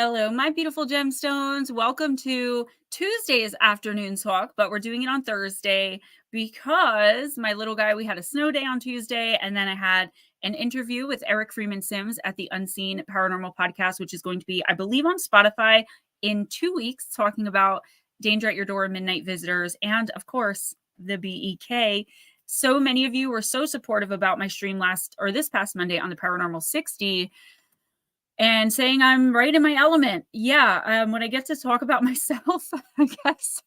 Hello, my beautiful gemstones. Welcome to Tuesday's afternoon talk, but we're doing it on Thursday because my little guy, we had a snow day on Tuesday, and then I had an interview with Eric Freeman Sims at the Unseen Paranormal Podcast, which is going to be, I believe, on Spotify in 2 weeks, talking about Danger at Your Door, Midnight Visitors, and of course, the BEK. So many of you were so supportive about my stream this past Monday on the Paranormal 60. And saying I'm right in my element. Yeah, when I get to talk about myself, I guess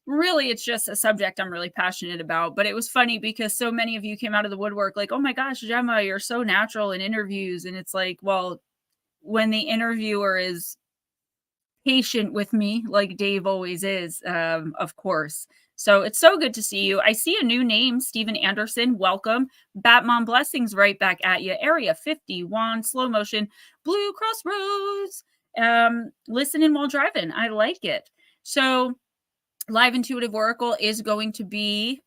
really it's just a subject I'm really passionate about. But it was funny because so many of you came out of the woodwork like, oh my gosh, Gemma, you're so natural in interviews. And it's like, well, when the interviewer is patient with me, like Dave always is, of course. So it's so good to see you. I see a new name, Steven Anderson. Welcome. Batmom blessings right back at you. Area 51, slow motion, Blue Crossroads. Listening while driving. I like it. So Live Intuitive Oracle is going to be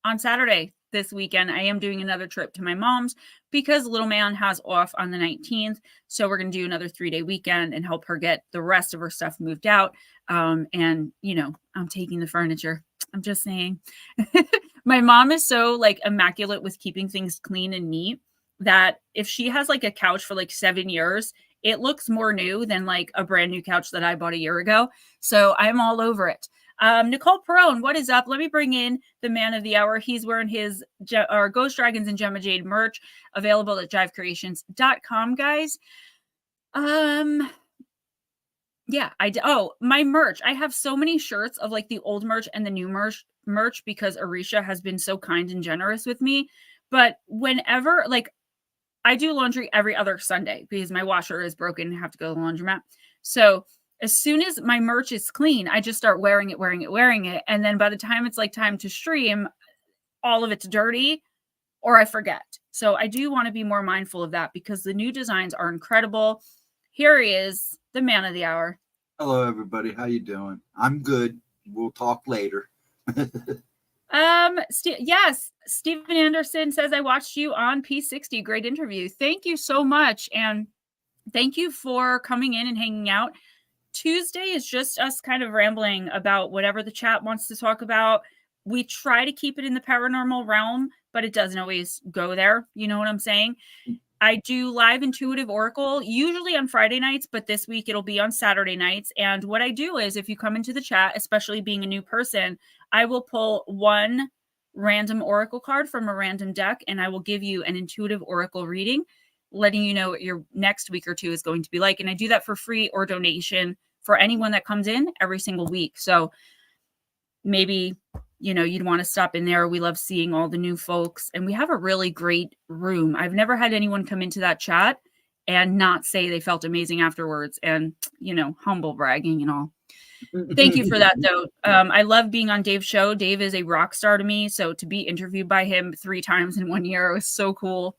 on Saturday this weekend. I am doing another trip to my mom's because little man has off on the 19th. So we're going to do another 3-day weekend and help her get the rest of her stuff moved out. And, you know, I'm taking the furniture. I'm just saying. My mom is so like immaculate with keeping things clean and neat that if she has like a couch for like 7 years, it looks more new than like a brand new couch that I bought a year ago. So I'm all over it. Nicole Perone, what is up? Let me bring in the man of the hour. He's wearing his Ghost Dragons and Gemma Jade merch available at jivecreations.com, guys. Yeah, my merch. I have so many shirts of like the old merch and the new merch because Arisha has been so kind and generous with me. But whenever, like, I do laundry every other Sunday because my washer is broken and I have to go to the laundromat. So as soon as my merch is clean, I just start wearing it. And then by the time it's like time to stream, all of it's dirty or I forget. So I do want to be more mindful of that because the new designs are incredible. Here he is, the man of the hour. Hello, everybody. How you doing? I'm good. We'll talk later. Yes, Steven Anderson says, I watched you on P60. Great interview. Thank you so much. And thank you for coming in and hanging out. Tuesday is just us kind of rambling about whatever the chat wants to talk about. We try to keep it in the paranormal realm, but it doesn't always go there. You know what I'm saying? I do live intuitive oracle, usually on Friday nights, but this week it'll be on Saturday nights. And what I do is if you come into the chat, especially being a new person, I will pull one random oracle card from a random deck, and I will give you an intuitive oracle reading, letting you know what your next week or two is going to be like. And I do that for free or donation for anyone that comes in every single week. So maybe, you know, you'd want to stop in there. We love seeing all the new folks and we have a really great room. I've never had anyone come into that chat and not say they felt amazing afterwards and, you know, humble bragging and all. Thank you for that, though. I love being on Dave's show. Dave is a rock star to me. So to be interviewed by him 3 times in 1 year was so cool.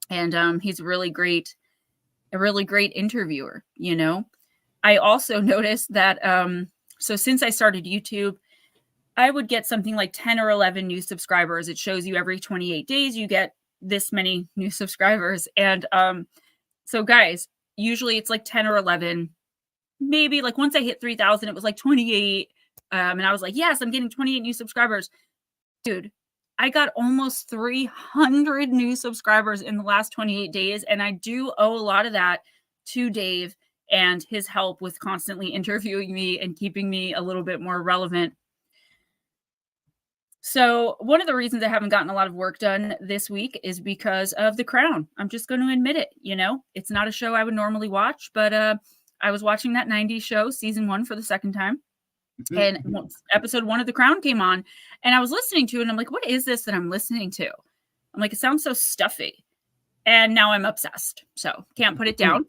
And he's a really great interviewer, you know. I also noticed that, so since I started YouTube, I would get something like 10 or 11 new subscribers. It shows you every 28 days, you get this many new subscribers. And so guys, usually it's like 10 or 11, maybe like once I hit 3,000, it was like 28. And I was like, yes, I'm getting 28 new subscribers. Dude, I got almost 300 new subscribers in the last 28 days. And I do owe a lot of that to Dave and his help with constantly interviewing me and keeping me a little bit more relevant. So one of the reasons I haven't gotten a lot of work done this week is because of The Crown. I'm just going to admit it. You know, it's not a show I would normally watch, but I was watching that 90s show, season 1, for the second time. And episode 1 of The Crown came on and I was listening to it and I'm like, what is this that I'm listening to? I'm like, it sounds so stuffy. And now I'm obsessed. So can't put it down.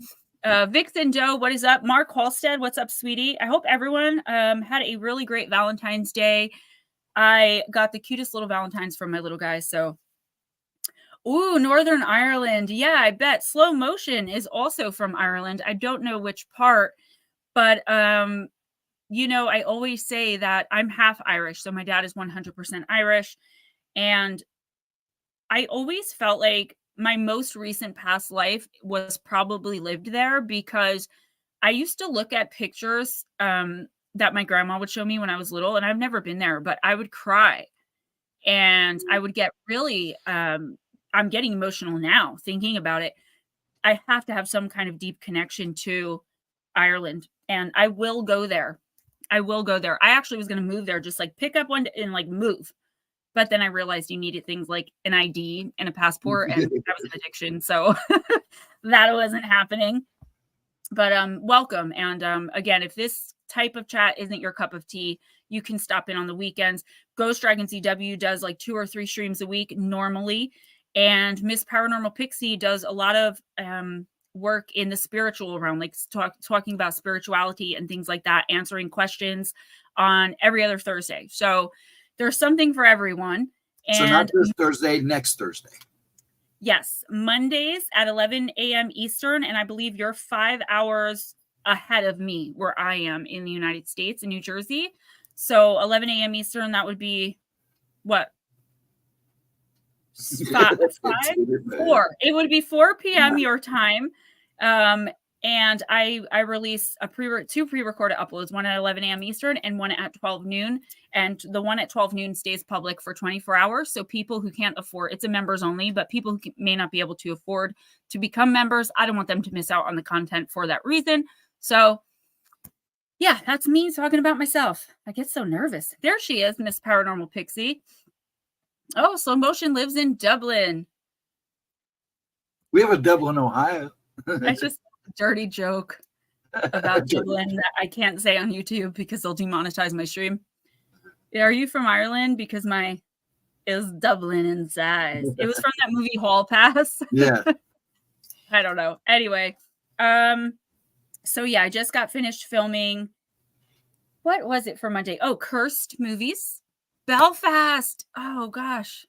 Vixen Doe, what is up? Mark Halstead, what's up, sweetie? I hope everyone had a really great Valentine's Day. I got the cutest little Valentines from my little guy. So, ooh, Northern Ireland. Yeah, I bet. Slow Motion is also from Ireland. I don't know which part, but you know, I always say that I'm half Irish. So my dad is 100% Irish. And I always felt like my most recent past life was probably lived there because I used to look at pictures that my grandma would show me when I was little, and I've never been there, but I would cry and I would get really, I'm getting emotional now thinking about it. I have to have some kind of deep connection to Ireland, and I will go there. I will go there. I actually was going to move there, just like pick up one and like move. But then I realized you needed things like an ID and a passport, and that was an addiction. So that wasn't happening. But welcome. And again, if this type of chat isn't your cup of tea, you can stop in on the weekends. Ghostdragonzw does like 2 or 3 streams a week normally. And Miss Paranormal Pixie does a lot of work in the spiritual realm, like talking about spirituality and things like that, answering questions on every other Thursday. So there's something for everyone. And so not this Thursday, next Thursday. Yes, Mondays at 11 a.m. Eastern, and I believe you're 5 hours ahead of me where I am in the United States, in New Jersey. So 11 a.m. Eastern, that would be what? 4. It would be 4 p.m. your time. And I release 2 pre-recorded uploads, one at 11 a.m. Eastern and one at 12 noon. And the one at 12 noon stays public for 24 hours. So people who can't afford, it's a members only, but people who may not be able to afford to become members, I don't want them to miss out on the content for that reason. So yeah, that's me talking about myself. I get so nervous. There she is, Miss Paranormal Pixie. Oh, Slow Motion lives in Dublin. We have a Dublin, Ohio. That's just a dirty joke about Dublin that I can't say on YouTube because they'll demonetize my stream. Are you from Ireland? Because my is Dublin in size. It was from that movie Hall Pass. Yeah. I don't know. Anyway, so yeah, I just got finished filming. What was it for Monday? Oh, Cursed Movies. Belfast. Oh gosh.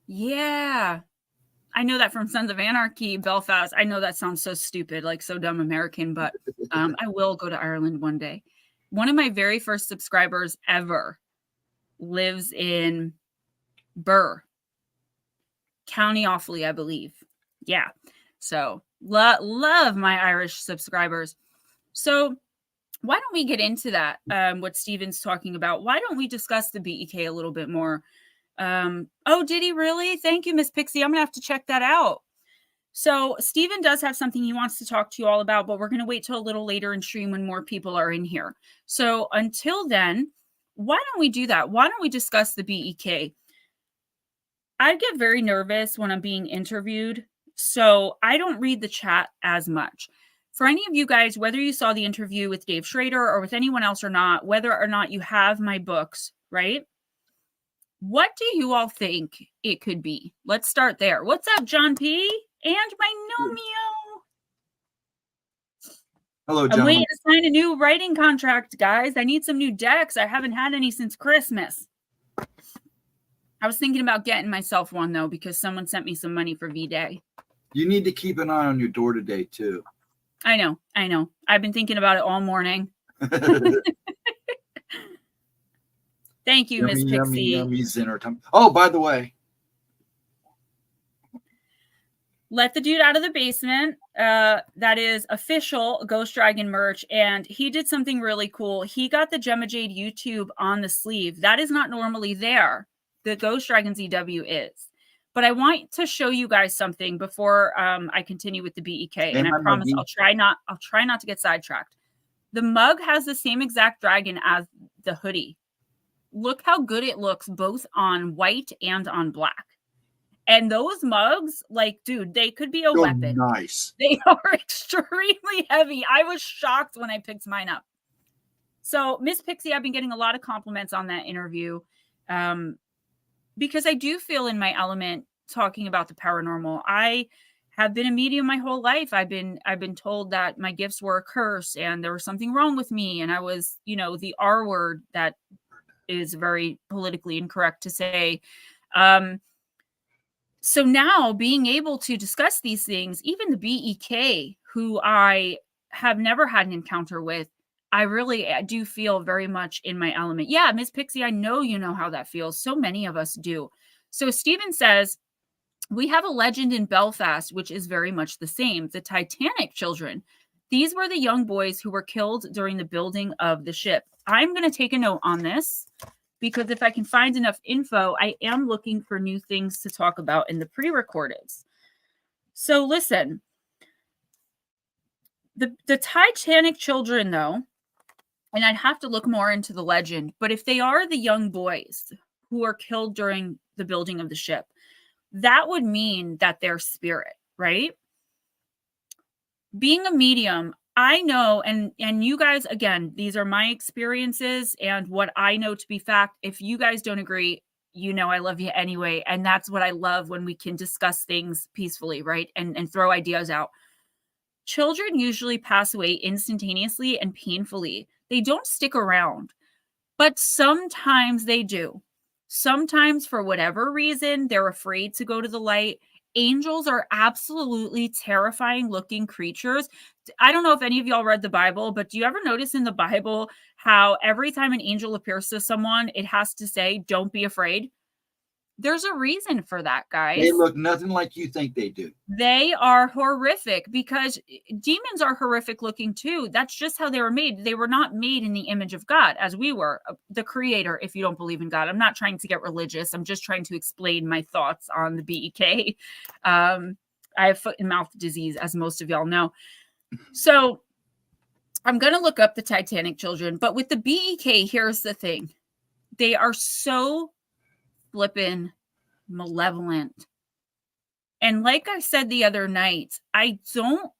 Yeah. I know that from Sons of Anarchy, Belfast. I know that sounds so stupid, like so dumb American, but I will go to Ireland one day. One of my very first subscribers ever lives in Birr, County Offaly, I believe. Yeah. So love my Irish subscribers. So why don't we get into that, what Steven's talking about? Why don't we discuss the BEK a little bit more? Oh, did he really? Thank you, Miss Pixie. I'm going to have to check that out. So Steven does have something he wants to talk to you all about, but we're going to wait till a little later in stream when more people are in here. So until then, why don't we do that? Why don't we discuss the BEK? I get very nervous when I'm being interviewed, so I don't read the chat as much. For any of you guys, whether you saw the interview with Dave Schrader or with anyone else or not, whether or not you have my books, right? What do you all think it could be? Let's start there. What's up, John P? And my Nomeo. Hello, John. I'm waiting to sign a new writing contract, guys. I need some new decks. I haven't had any since Christmas. I was thinking about getting myself one, though, because someone sent me some money for V-Day. You need to keep an eye on your door today, too. I know. I've been thinking about it all morning. Thank you, Miss Pixie. Yummy Zinner time. Oh, by the way. Let the Dude Out of the Basement. That is official Ghost Dragon merch. And he did something really cool. He got the Gemma Jade YouTube on the sleeve. That is not normally there. The Ghostdragonzw is. But I want to show you guys something before I continue with the BEK. And I promise I'll try not to get sidetracked. The mug has the same exact dragon as the hoodie. Look how good it looks both on white and on black. And those mugs, like, dude, they could be a weapon. Nice. They are extremely heavy. I was shocked when I picked mine up. So, Miss Pixie, I've been getting a lot of compliments on that interview. Because I do feel in my element talking about the paranormal. I have been a medium my whole life. I've been told that my gifts were a curse and there was something wrong with me. And I was, the R word that is very politically incorrect to say. So now being able to discuss these things, even the BEK, who I have never had an encounter with, I really do feel very much in my element. Yeah, Miss Pixie, I know you know how that feels. So many of us do. So Steven says, We have a legend in Belfast, which is very much the same. The Titanic children. These were the young boys who were killed during the building of the ship. I'm going to take a note on this because if I can find enough info, I am looking for new things to talk about in the pre-recordeds. So listen, the Titanic children, though, and I'd have to look more into the legend, but if they are the young boys who are killed during the building of the ship, that would mean that they're spirit, right? Being a medium, I know, and you guys, again, these are my experiences and what I know to be fact. If you guys don't agree, you know I love you anyway. And that's what I love when we can discuss things peacefully, right? And throw ideas out. Children usually pass away instantaneously and painfully. They don't stick around, but sometimes they do. Sometimes, for whatever reason, they're afraid to go to the light. Angels are absolutely terrifying looking creatures. I don't know if any of y'all read the Bible, but do you ever notice in the Bible how every time an angel appears to someone, it has to say, "Don't be afraid"? There's a reason for that, guys. They look nothing like you think they do. They are horrific because demons are horrific looking too. That's just how they were made. They were not made in the image of God as we were, the creator, if you don't believe in God. I'm not trying to get religious. I'm just trying to explain my thoughts on the BEK. I have foot and mouth disease, as most of y'all know. So I'm going to look up the Titanic children. But with the BEK, here's the thing. They are so flippin' malevolent. And like I said the other night, I don't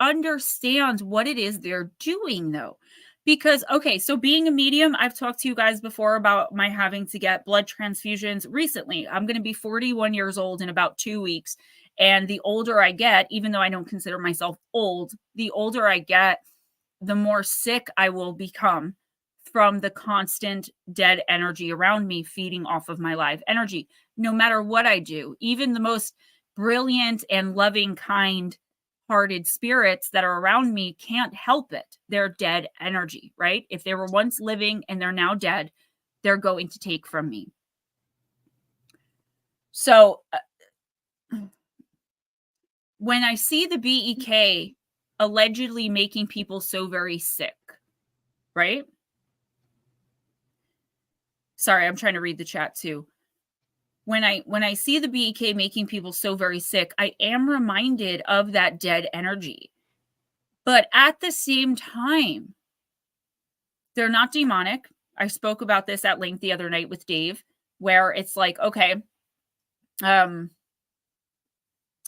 understand what it is they're doing, though. Because, okay, so being a medium, I've talked to you guys before about my having to get blood transfusions recently. I'm going to be 41 years old in about 2 weeks. And the older I get, even though I don't consider myself old, the older I get, the more sick I will become from the constant dead energy around me feeding off of my live energy. No matter what I do, even the most brilliant and loving, kind-hearted spirits that are around me can't help it. They're dead energy, right? If they were once living and they're now dead, they're going to take from me. So when I see the BEK allegedly making people so very sick, right? Sorry, I'm trying to read the chat too. When I see the BEK making people so very sick, I am reminded of that dead energy. But at the same time, they're not demonic. I spoke about this at length the other night with Dave, where it's like, okay,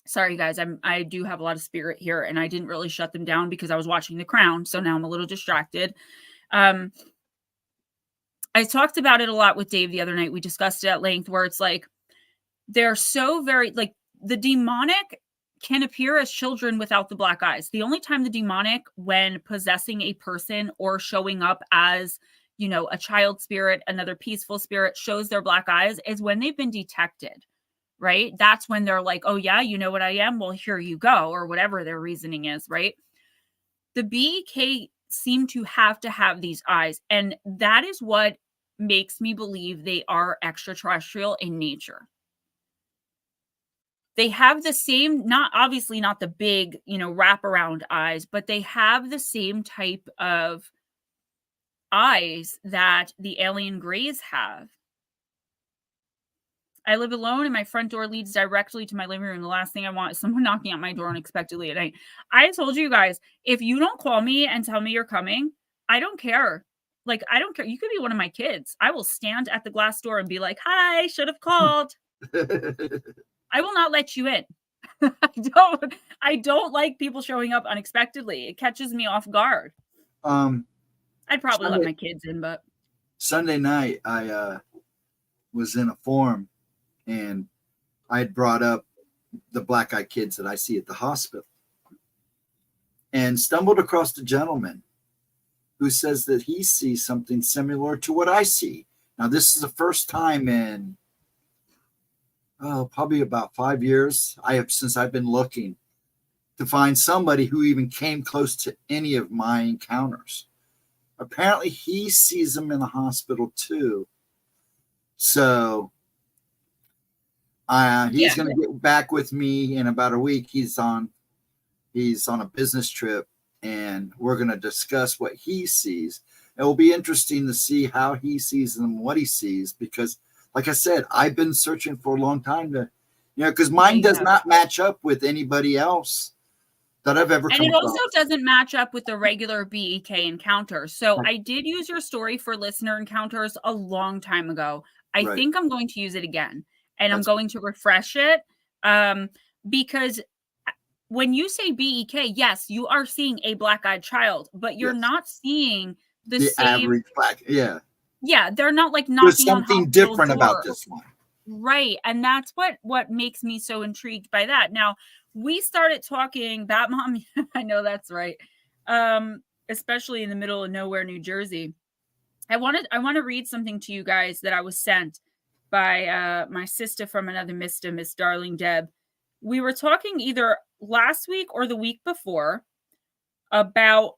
sorry guys, I do have a lot of spirit here, and I didn't really shut them down because I was watching The Crown, so now I'm a little distracted. I talked about it a lot with Dave the other night. We discussed it at length, where it's like, they're so very, like, the demonic can appear as children without the black eyes. The only time the demonic, when possessing a person or showing up as, you know, a child spirit, another peaceful spirit, shows their black eyes is when they've been detected, right? That's when they're like, oh yeah, you know what I am? Well, here you go, or whatever their reasoning is, right? The BEK seem to have these eyes, and that is what makes me believe they are extraterrestrial in nature. They have the same, not obviously not the big, you know, wraparound eyes, but they have the same type of eyes that the alien greys have. I live alone and my front door leads directly to my living room. The last thing I want is someone knocking at my door unexpectedly at night. I told you guys, if you don't call me and tell me you're coming, I don't care. Like, I don't care. You could be one of my kids. I will stand at the glass door and be like, hi, should have called. I will not let you in. I don't like people showing up unexpectedly. It catches me off guard. I'd probably let my kids in, but Sunday night I was in a forum and I had brought up the black-eyed kids that I see at the hospital and stumbled across a gentleman who says that he sees something similar to what I see. Now, this is the first time in probably about 5 years since I've been looking to find somebody who even came close to any of my encounters. Apparently he sees them in the hospital too. So He's going to get back with me in about a week. He's on a business trip, and we're going to discuss what he sees. It will be interesting to see how he sees them, what he sees, because, like I said, I've been searching for a long time to, because mine does not match up with anybody else that I've ever come across. And it also doesn't match up with the regular BEK encounters. So I did use your story for listener encounters a long time ago. I think I'm going to use it again, and I'm going to refresh it because when you say BEK, yes, you are seeing a black-eyed child, but you're not seeing the same average black. Yeah. Yeah, they're not like knocking on something different about this one. Right. And that's what makes me so intrigued by that. Now, we started talking Bat Mom. I know that's right. Especially in the middle of nowhere, New Jersey. I want to read something to you guys that I was sent by my sister from another Mister, Miss Darling Deb. We were talking either last week or the week before about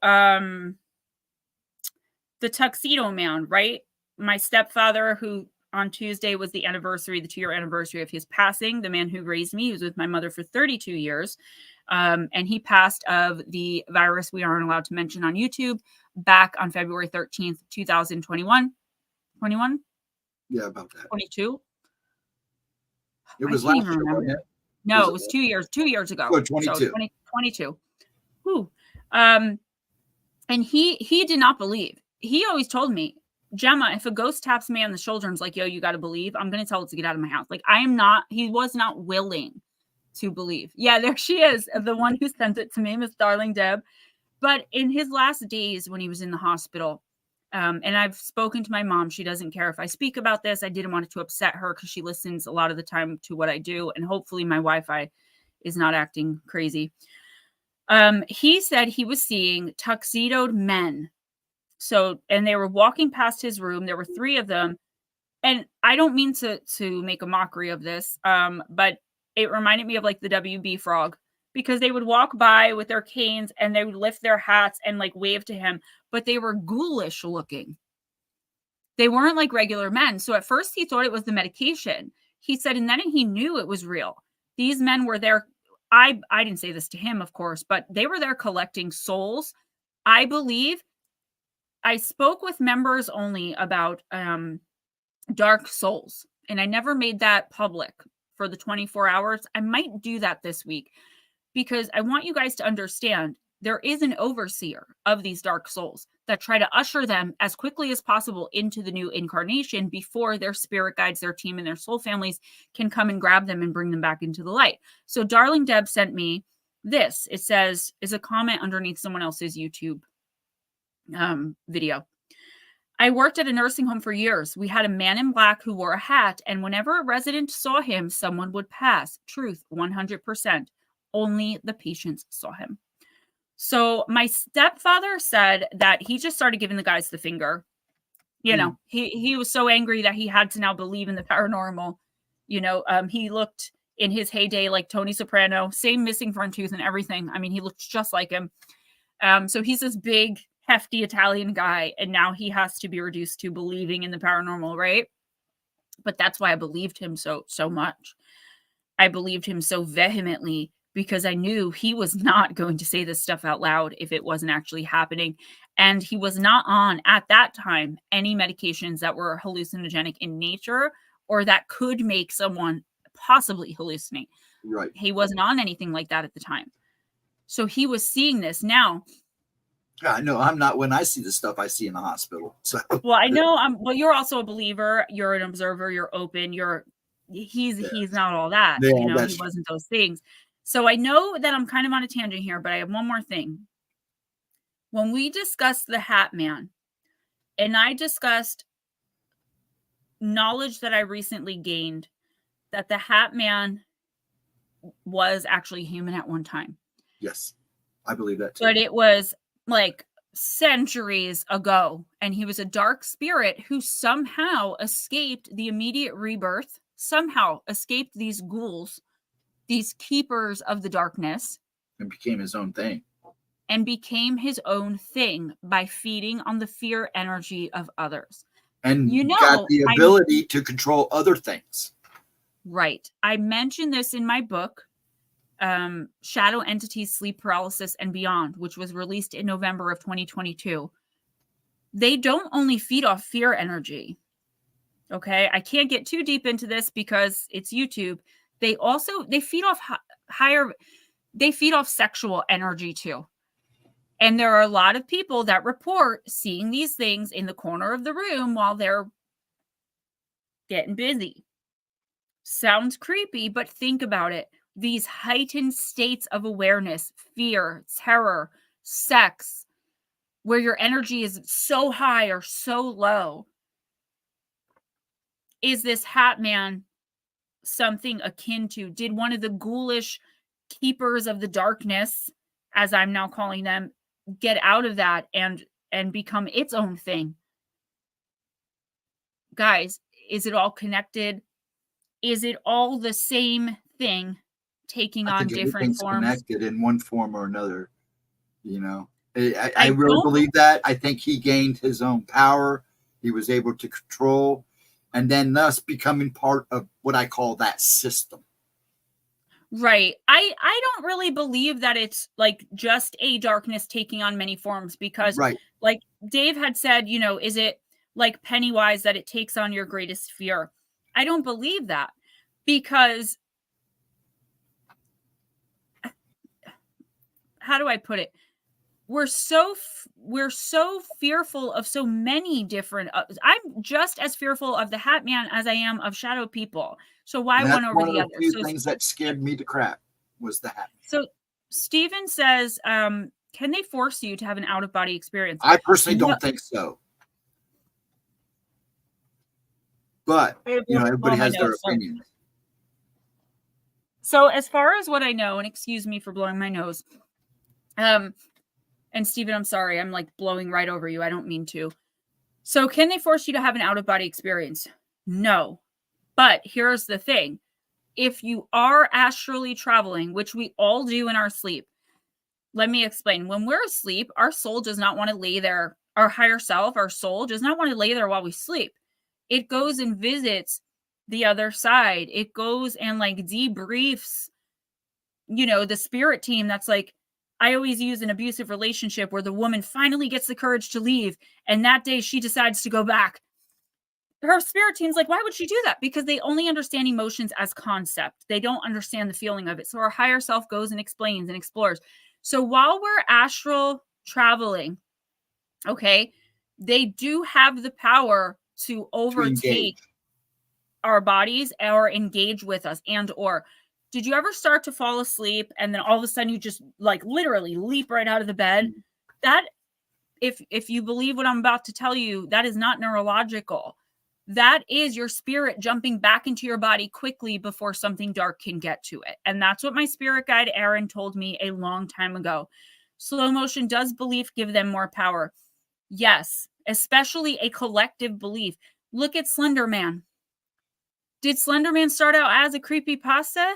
the Tuxedo Man, right? My stepfather, who on Tuesday was the 2-year anniversary of his passing, the man who raised me. He was with my mother for 32 years. And he passed of the virus we aren't allowed to mention on YouTube back on February 13th, 2021. 21? Yeah, about that. 22? It was last year, wasn't it? No, it was 2 years. 2 years ago. Oh, 22. So 22. Whew. And he did not believe. He always told me, Gemma, if a ghost taps me on the shoulder and is like, yo, you got to believe, I'm going to tell it to get out of my house. Like, he was not willing to believe. Yeah, there she is. The one who sent it to me, Miss Darling Deb. But in his last days when he was in the hospital, and I've spoken to my mom, she doesn't care if I speak about this. I didn't want it to upset her because she listens a lot of the time to what I do. And hopefully my Wi-Fi is not acting crazy. He said he was seeing tuxedoed men. So, and they were walking past his room. There were 3 of them. And I don't mean to make a mockery of this, but it reminded me of like the WB frog, because they would walk by with their canes and they would lift their hats and like wave to him, but they were ghoulish looking. They weren't like regular men. So at first he thought it was the medication. He said, and then he knew it was real. These men were there. I didn't say this to him, of course, but they were there collecting souls. I believe I spoke with members only about dark souls, and I never made that public for the 24 hours. I might do that this week because I want you guys to understand there is an overseer of these dark souls that try to usher them as quickly as possible into the new incarnation before their spirit guides, their team, and their soul families can come and grab them and bring them back into the light. So Darling Deb sent me this. It says, is a comment underneath someone else's YouTube video. I worked at a nursing home for years. We had a man in black who wore a hat, and whenever a resident saw him, someone would pass. Truth, 100%. Only the patients saw him. So my stepfather said that he just started giving the guys the finger. You know, he was so angry that he had to now believe in the paranormal. You know, he looked in his heyday like Tony Soprano, same missing front tooth and everything. I mean, he looked just like him. So he's this big, hefty Italian guy, and now he has to be reduced to believing in the paranormal, right? But that's why I believed him so much. I believed him so vehemently because I knew he was not going to say this stuff out loud if it wasn't actually happening. And he was not on, at that time, any medications that were hallucinogenic in nature or that could make someone possibly hallucinate. Right. He wasn't on anything like that at the time. So he was seeing this. Now, I know I'm not, when I see the stuff I see in the hospital. So well, I know well, you're also a believer, you're an observer, you're open, he's not all that. Yeah, you know, he wasn't those things. So I know that I'm kind of on a tangent here, but I have one more thing. When we discussed the Hat Man, and I discussed knowledge that I recently gained that the Hat Man was actually human at one time. Yes, I believe that too. But it was like centuries ago, and he was a dark spirit who somehow escaped the immediate rebirth, somehow escaped these ghouls, these keepers of the darkness, and became his own thing. And became his own thing by feeding on the fear energy of others. And got the ability to control other things. Right. I mentioned this in my book, Shadow Entities, Sleep Paralysis, and Beyond, which was released in November of 2022. They don't only feed off fear energy. Okay. I can't get too deep into this because it's YouTube. They feed off they feed off sexual energy too. And there are a lot of people that report seeing these things in the corner of the room while they're getting busy. Sounds creepy, but think about it. These heightened states of awareness, fear, terror, sex, where your energy is so high or so low. Is this Hat Man something akin to? Did one of the ghoulish keepers of the darkness, as I'm now calling them, get out of that and become its own thing? Guys, is it all connected? Is it all the same thing taking on different forms? Connected in one form or another. You know, I really believe that. I think he gained his own power. He was able to control, and then thus becoming part of what I call that system. Right. I don't really believe that it's like just a darkness taking on many forms, because like Dave had said, you know, is it like Pennywise that it takes on your greatest fear? I don't believe that, because how do I put it? We're so fearful of so many different. I'm just as fearful of the Hat Man as I am of shadow people. So why one over the other? One of the few things that scared me to crap was the Hat Man. So Steven says, can they force you to have an out-of-body experience? I personally don't think so. But, you know, everybody has their opinions. So as far as what I know, and excuse me for blowing my nose, and Steven, I'm sorry, I'm like blowing right over you. I don't mean to. So can they force you to have an out-of-body experience? No. But here's the thing. If you are astrally traveling, which we all do in our sleep, let me explain. When we're asleep, our soul does not want to lay there. Our higher self, our soul, does not want to lay there while we sleep. It goes and visits the other side. It goes and like debriefs, you know, the spirit team. That's like, I always use an abusive relationship where the woman finally gets the courage to leave, and that day she decides to go back. Her spirit team's like, why would she do that? Because they only understand emotions as concept. They don't understand the feeling of it. So our higher self goes and explains and explores. So while we're astral traveling, okay, they do have the power to overtake our bodies or engage with us. And or did you ever start to fall asleep and then all of a sudden you just like literally leap right out of the bed? That, if you believe what I'm about to tell you, that is not neurological. That is your spirit jumping back into your body quickly before something dark can get to it. And that's what my spirit guide, Aaron, told me a long time ago. Slow motion does belief give them more power? Yes, especially a collective belief. Look at Slender Man. Did Slender Man start out as a creepypasta?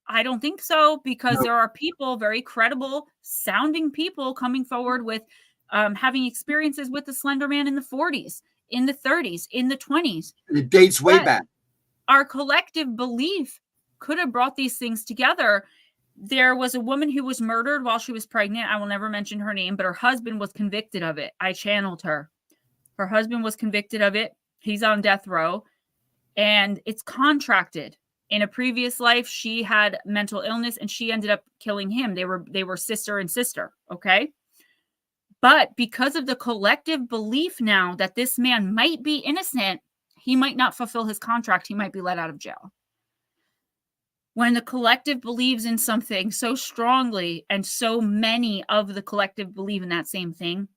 I don't think so, because there are people, very credible sounding people, coming forward with having experiences with the Slender Man in the 40s, in the 30s, in the 20s. It dates way back. Our collective belief could have brought these things together. There was a woman who was murdered while she was pregnant. I will never mention her name, but her husband was convicted of it. I channeled her. Her husband was convicted of it. He's on death row, and it's contracted. In a previous life, she had mental illness and she ended up killing him. They were sister and sister, okay? But because of the collective belief now that this man might be innocent, he might not fulfill his contract. He might be let out of jail. When the collective believes in something so strongly and so many of the collective believe in that same thing,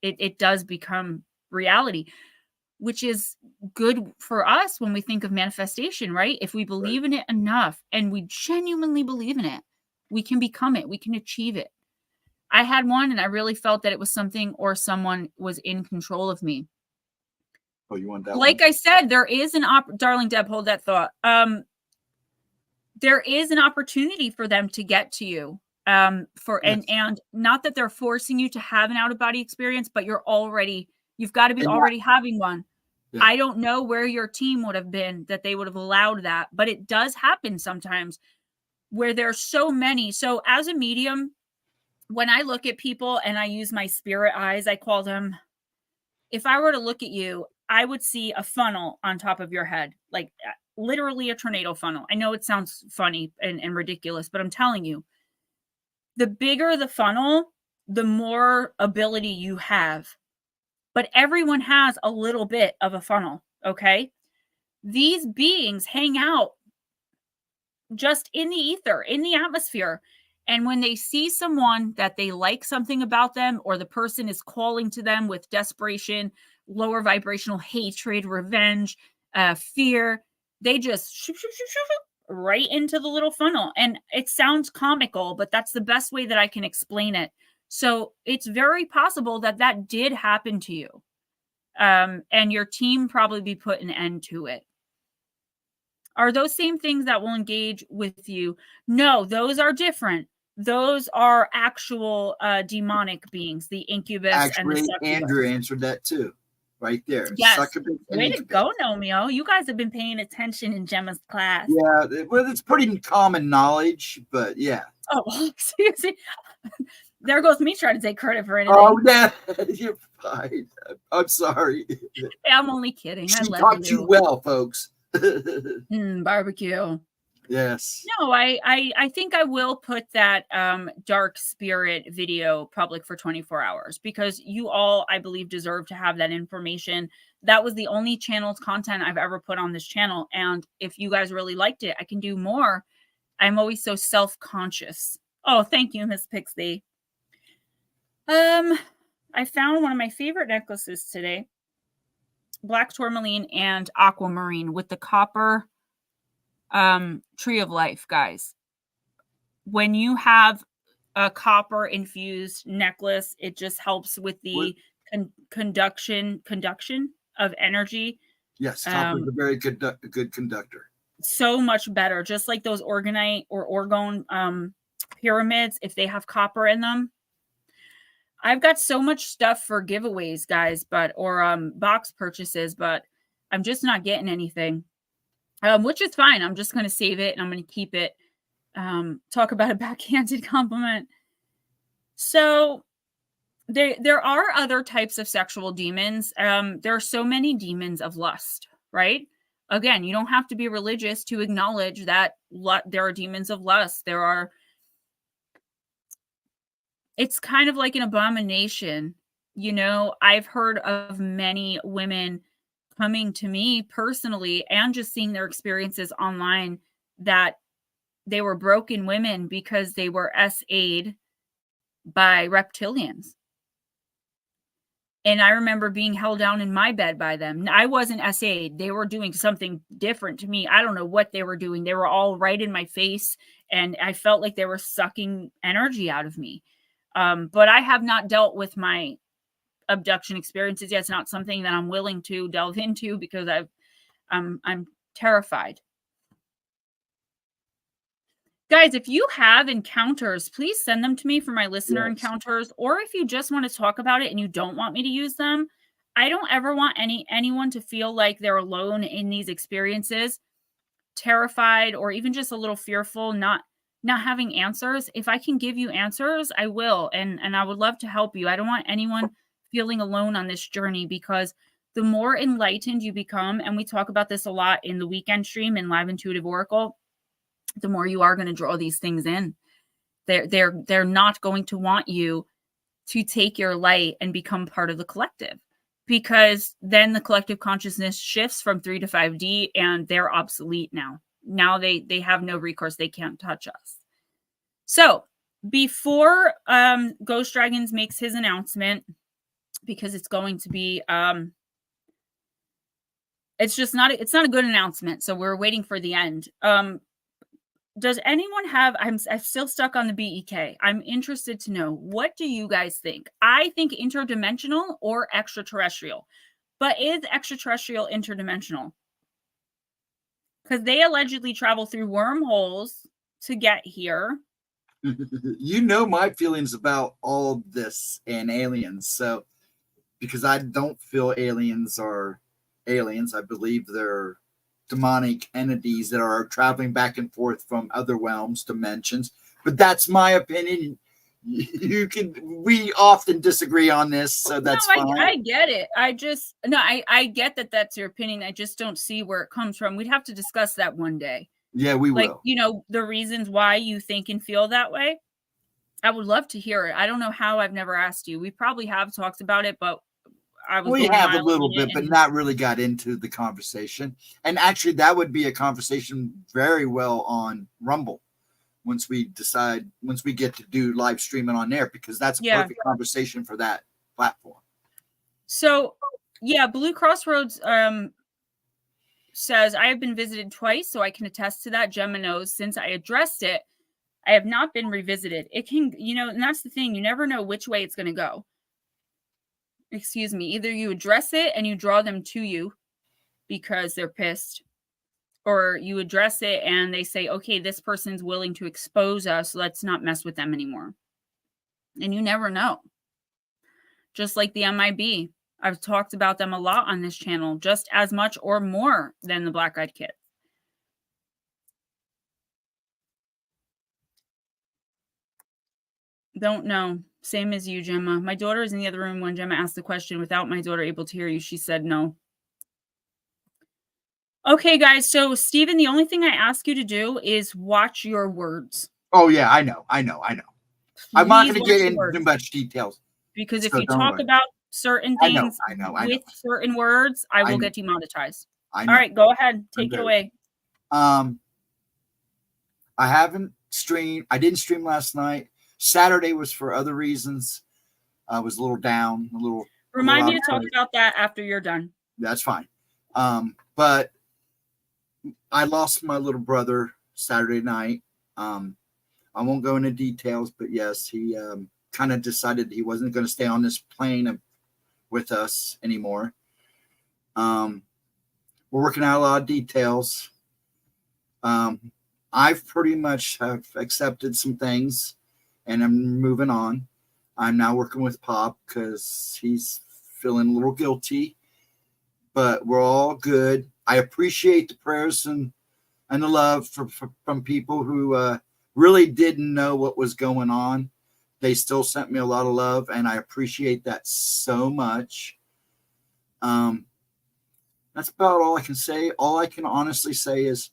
it does become reality, which is good for us when we think of manifestation, right? If we believe in it enough and we genuinely believe in it, we can become it. We can achieve it. I had one and I really felt that it was something or someone was in control of me. Oh, you want that like one? I said, there is an darling Deb, hold that thought. There is an opportunity for them to get to you. And not that they're forcing you to have an out-of-body experience, but you've got to be already having one. Yeah. I don't know where your team would have been that they would have allowed that, but it does happen sometimes where there's so many. So as a medium, when I look at people and I use my spirit eyes, I call them, if I were to look at you, I would see a funnel on top of your head, like literally a tornado funnel. I know it sounds funny and ridiculous, but I'm telling you, the bigger the funnel, the more ability you have. But everyone has a little bit of a funnel, okay? These beings hang out just in the ether, in the atmosphere. And when they see someone that they like something about them, or the person is calling to them with desperation, lower vibrational hatred, revenge, fear, they just shoop, shoop, shoop, shoop, shoop, right into the little funnel. And it sounds comical, but that's the best way that I can explain it. So it's very possible that that did happen to you. And your team probably be put an end to it. Are those same things that will engage with you? No, those are different. Those are actual demonic beings, the incubus and the Actually, succubus. Andrew answered that too, right there. Yes. Succubus and Way to incubus. go, Nomeo. You guys have been paying attention in Gemma's class. Yeah, well, it's pretty common knowledge, but yeah. Oh, seriously. There goes me trying to take credit for anything. Oh, yeah, you're fine. I'm sorry. I'm only kidding. She I love taught you. you well, folks. Barbecue. Yes. No, I think I will put that dark spirit video public for 24 hours because you all, I believe, deserve to have that information. That was the only channel's content I've ever put on this channel. And if you guys really liked it, I can do more. I'm always so self-conscious. Oh, thank you, Miss Pixie. I found one of my favorite necklaces today. Black tourmaline and aquamarine with the copper tree of life, guys. When you have a copper infused necklace, it just helps with the conduction of energy. Yes, copper is a very good conductor. So much better, just like those orgonite or orgone pyramids, if they have copper in them. I've got so much stuff for giveaways, guys, or box purchases, but I'm just not getting anything. Which is fine. I'm just going to save it and I'm going to keep it. Talk about a backhanded compliment. So there are other types of sexual demons. There are so many demons of lust, right? Again, you don't have to be religious to acknowledge that there are demons of lust. It's kind of like an abomination. You know, I've heard of many women coming to me personally and just seeing their experiences online that they were broken women because they were SA'd by reptilians. And I remember being held down in my bed by them. I wasn't SA'd. They were doing something different to me. I don't know what they were doing. They were all right in my face, and I felt like they were sucking energy out of me. But I have not dealt with my abduction experiences yet. It's not something that I'm willing to delve into because I'm terrified. Guys, if you have encounters, please send them to me for my listener encounters. Or if you just want to talk about it and you don't want me to use them, I don't ever want anyone to feel like they're alone in these experiences, terrified, or even just a little fearful, not having answers. If I can give you answers, I will. And I would love to help you. I don't want anyone feeling alone on this journey, because the more enlightened you become, and we talk about this a lot in the weekend stream in Live Intuitive Oracle, the more you are going to draw these things in. They're not going to want you to take your light and become part of the collective, because then the collective consciousness shifts from 3 to 5D and they're obsolete now. Now they have no recourse. They can't touch us. So before Ghost Dragons makes his announcement, because it's going to be it's not a good announcement, so we're waiting for the end. Does anyone have, I'm still stuck on the BEK. I'm interested to know, what do you guys think? I think interdimensional or extraterrestrial. But is extraterrestrial interdimensional? Because they allegedly travel through wormholes to get here. You know my feelings about all of this and aliens. So, because I don't feel aliens are aliens. I believe they're demonic entities that are traveling back and forth from other realms, dimensions. But that's my opinion. We often disagree on this, so that's fine. I get it. I get that that's your opinion. I just don't see where it comes from. We'd have to discuss that one day. Yeah, we will. The reasons why you think and feel that way. I would love to hear it. I don't know how. I've never asked you. We probably have talked about it, but we have a little bit, but not really got into the conversation. And actually, that would be a conversation very well on Rumble once we get to do live streaming on there, because that's a perfect conversation for that platform. So, yeah, Blue Crossroads says, I have been visited twice, so I can attest to that. Gemma knows. Since I addressed it, I have not been revisited. It can, and that's the thing. You never know which way it's going to go. Excuse me. Either you address it and you draw them to you because they're pissed, or you address it and they say, okay, this person's willing to expose us. Let's not mess with them anymore. And you never know. Just like the MIB. I've talked about them a lot on this channel, just as much or more than the Black Eyed Kids. Don't know. Same as you, Gemma. My daughter is in the other room. When Gemma asked the question, without my daughter able to hear you, she said no. Okay, guys. So, Steven, the only thing I ask you to do is watch your words. Oh, yeah, I know. I'm not going to get into much details. Because if you talk about certain things with certain words, I will get demonetized. All right, go ahead. Take it away. I haven't streamed. I didn't stream last night. Saturday was for other reasons. I was a little down, Remind me to talk about that after you're done. That's fine. But I lost my little brother Saturday night. I won't go into details, but yes, he kind of decided he wasn't going to stay on this plane with us anymore. We're working out a lot of details. I've pretty much have accepted some things, and I'm moving on. I'm now working with Pop because he's feeling a little guilty, but we're all good. I appreciate the prayers and the love from people who really didn't know what was going on. They still sent me a lot of love, and I appreciate that so much. That's about all I can say. All I can honestly say is,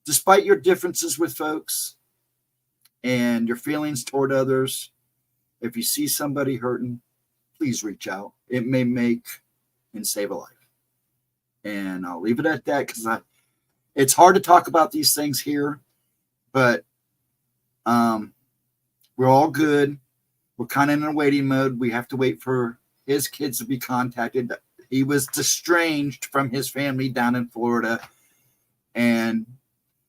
despite your differences with folks and your feelings toward others, if you see somebody hurting, please reach out. It may make and save a life. And I'll leave it at that, because it's hard to talk about these things here, but we're all good. We're kind of in a waiting mode. We have to wait for his kids to be contacted. He was estranged from his family down in Florida, and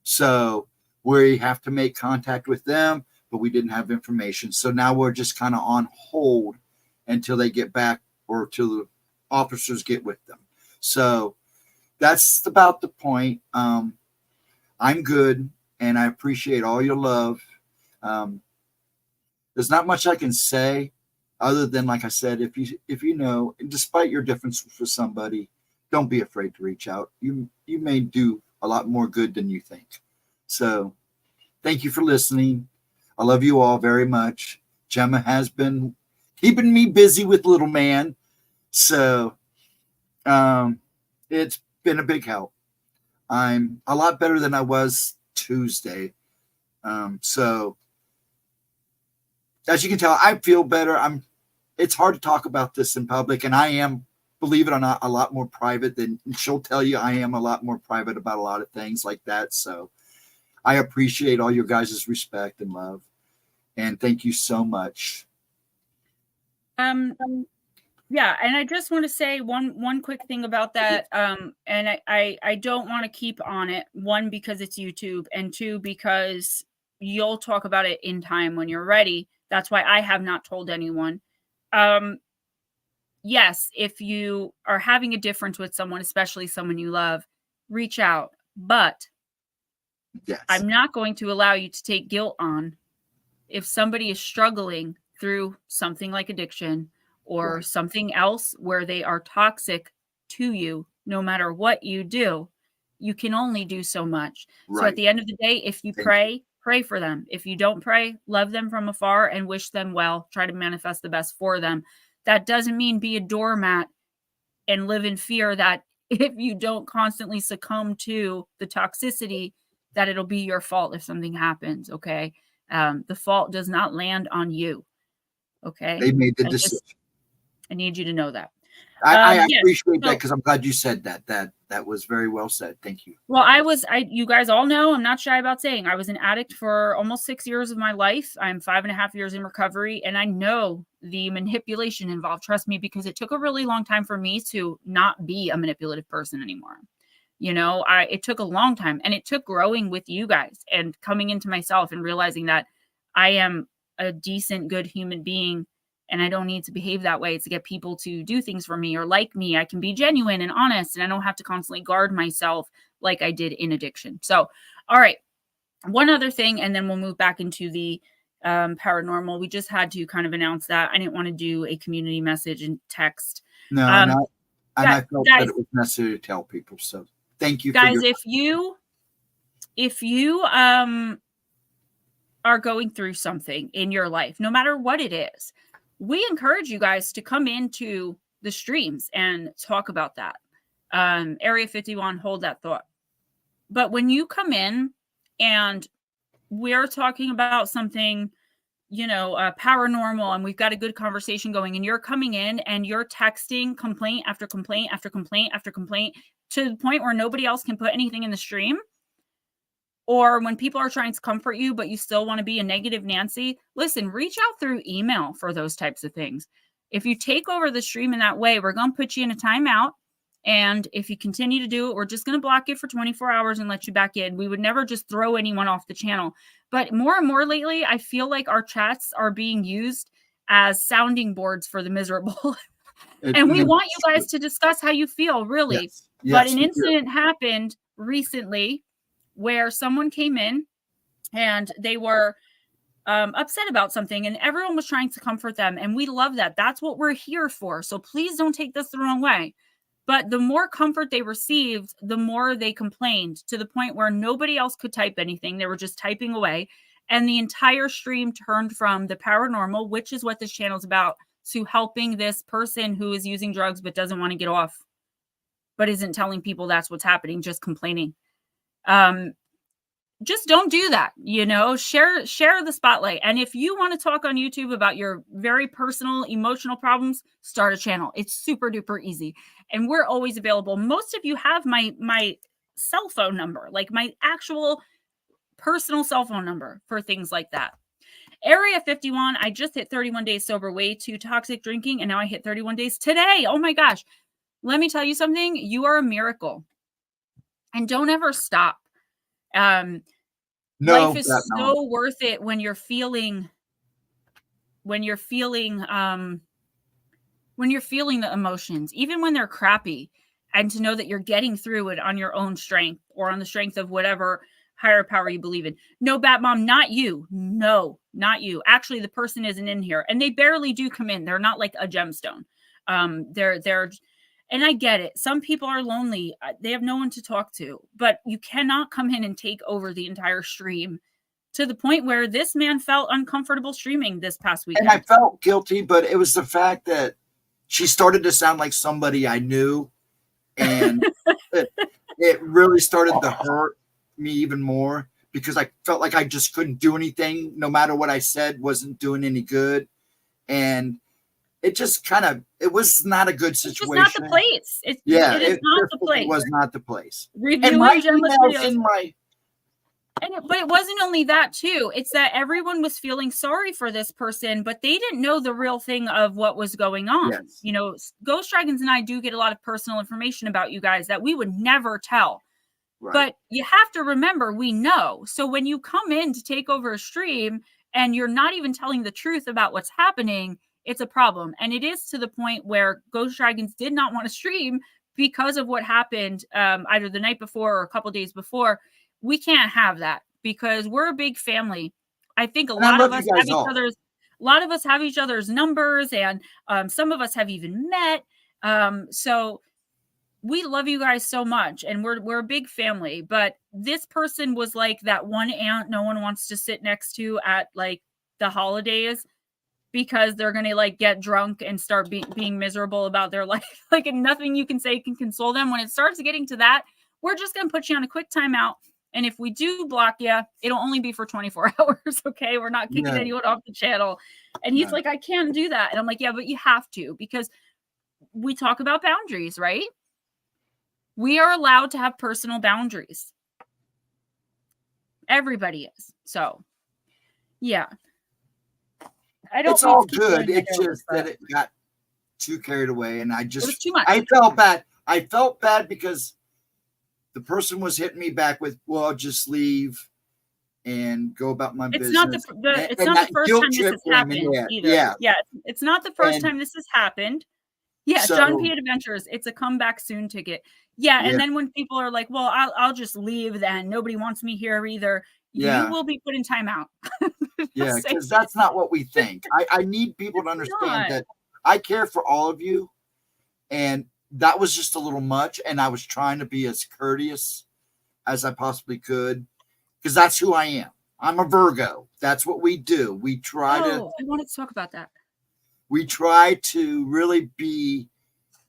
so we have to make contact with them, but we didn't have information. So now we're just kind of on hold until they get back, or till the officers get with them. So that's about the point. I'm good, and I appreciate all your love. There's not much I can say other than, like I said, if you know, despite your difference with somebody, don't be afraid to reach out. You may do a lot more good than you think. So thank you for listening. I love you all very much. Gemma has been keeping me busy with little man. So it's been a big help. I'm a lot better than I was Tuesday. So as you can tell, I feel better. It's hard to talk about this in public, and I am, believe it or not, a lot more private than she'll tell you. I am a lot more private about a lot of things like that. So I appreciate all your guys' respect and love, and thank you so much. Yeah, and I just want to say one quick thing about that. And I don't want to keep on it. One, because it's YouTube, and two, because you'll talk about it in time when you're ready. That's why I have not told anyone. Yes, if you are having a difference with someone, especially someone you love, reach out. But yes, I'm not going to allow you to take guilt on if somebody is struggling through something like addiction or something else where they are toxic to you, no matter what you do, you can only do so much. Right. So at the end of the day, if you pray for them. If you don't pray, love them from afar and wish them well. Try to manifest the best for them. That doesn't mean be a doormat and live in fear that if you don't constantly succumb to the toxicity, that it'll be your fault if something happens, okay? The fault does not land on you, okay? They made the decision. I need you to know that. I appreciate that because I'm glad you said that. That was very well said. Thank you. Well, you guys all know, I'm not shy about saying, I was an addict for almost 6 years of my life. I'm 5.5 years in recovery, and I know the manipulation involved. Trust me, because it took a really long time for me to not be a manipulative person anymore. You know, it took a long time, and it took growing with you guys and coming into myself and realizing that I am a decent, good human being. And I don't need to behave that way to get people to do things for me or like me. I can be genuine and honest, and I don't have to constantly guard myself like I did in addiction. So, all right. One other thing, and then we'll move back into the paranormal. We just had to kind of announce that. I didn't want to do a community message and text. No, and I felt that it was necessary to tell people. So thank you, guys. If you are going through something in your life, no matter what it is, we encourage you guys to come into the streams and talk about that. Area 51, hold that thought. But when you come in and we're talking about something, you know, paranormal, and we've got a good conversation going, and you're coming in and you're texting complaint after complaint after complaint after complaint to the point where nobody else can put anything in the stream, or when people are trying to comfort you, but you still want to be a negative Nancy, listen, reach out through email for those types of things. If you take over the stream in that way, we're going to put you in a timeout. And if you continue to do it, we're just going to block you for 24 hours and let you back in. We would never just throw anyone off the channel. But more and more lately, I feel like our chats are being used as sounding boards for the miserable. And we want you guys to discuss how you feel, really. Yes, but an incident happened recently where someone came in and they were upset about something, and everyone was trying to comfort them. And we love that. That's what we're here for. So please don't take this the wrong way. But the more comfort they received, the more they complained, to the point where nobody else could type anything. They were just typing away. And the entire stream turned from the paranormal, which is what this channel is about, to helping this person who is using drugs but doesn't want to get off, but isn't telling people that's what's happening, just complaining. Just don't do that, you know, share the spotlight. And if you want to talk on YouTube about your very personal emotional problems, start a channel. It's super duper easy. And we're always available. Most of you have my cell phone number, like my actual personal cell phone number for things like that. Area 51, I just hit 31 days sober, way too toxic drinking. And now I hit 31 days today. Oh my gosh. Let me tell you something. You are a miracle. And don't ever stop. Life is so worth it when you're feeling the emotions, even when they're crappy, and to know that you're getting through it on your own strength, or on the strength of whatever higher power you believe in. No, Bat Mom, not you. No, not you. Actually, the person isn't in here, and they barely do come in. They're not like a gemstone. They're And I get it. Some people are lonely. They have no one to talk to. But you cannot come in and take over the entire stream, to the point where this man felt uncomfortable streaming this past weekend. And I felt guilty, but it was the fact that she started to sound like somebody I knew. And it really started to hurt me even more, because I felt like I just couldn't do anything. No matter what I said, wasn't doing any good. And it just it was not a good situation. It's just not the place. It is not the place. It was not the place. Reviewing Gemma's videos. But it wasn't only that too. It's that everyone was feeling sorry for this person, but they didn't know the real thing of what was going on. Yes. You know, Ghostdragonzw and I do get a lot of personal information about you guys that we would never tell. Right. But you have to remember, we know. So when you come in to take over a stream and you're not even telling the truth about what's happening, it's a problem. And it is to the point where Ghostdragonzw did not want to stream because of what happened either the night before or a couple days before. We can't have that, because we're a big family. I think a lot of us have each other's numbers, and some of us have even met. So we love you guys so much, and we're a big family, but this person was like that one aunt no one wants to sit next to at like the holidays because they're going to like get drunk and start being miserable about their life. Like, and nothing you can say can console them. When it starts getting to that, we're just going to put you on a quick timeout. And if we do block you, it'll only be for 24 hours. Okay. We're not kicking anyone off the channel. And he's like, I can't do that. And I'm like, yeah, but you have to, because we talk about boundaries, right? We are allowed to have personal boundaries. Everybody is. So, yeah. I don't. It's all good. It's just that it got too carried away, and it was too much. I felt bad. I felt bad because the person was hitting me back with, "Well, I'll just leave and go about my business." It's not the first time this has happened either. Yeah. It's not the first time this has happened. Yeah, so, John P. Adventures. It's a comeback soon ticket. Yeah, and then when people are like, "Well, I'll just leave then. Nobody wants me here either." You will be put in timeout. Yeah, because that's not what we think. I need people to understand that I care for all of you, and that was just a little much. And I was trying to be as courteous as I possibly could, because that's who I am. I'm a Virgo. That's what we do. We try to. I wanted to talk about that. We try to really be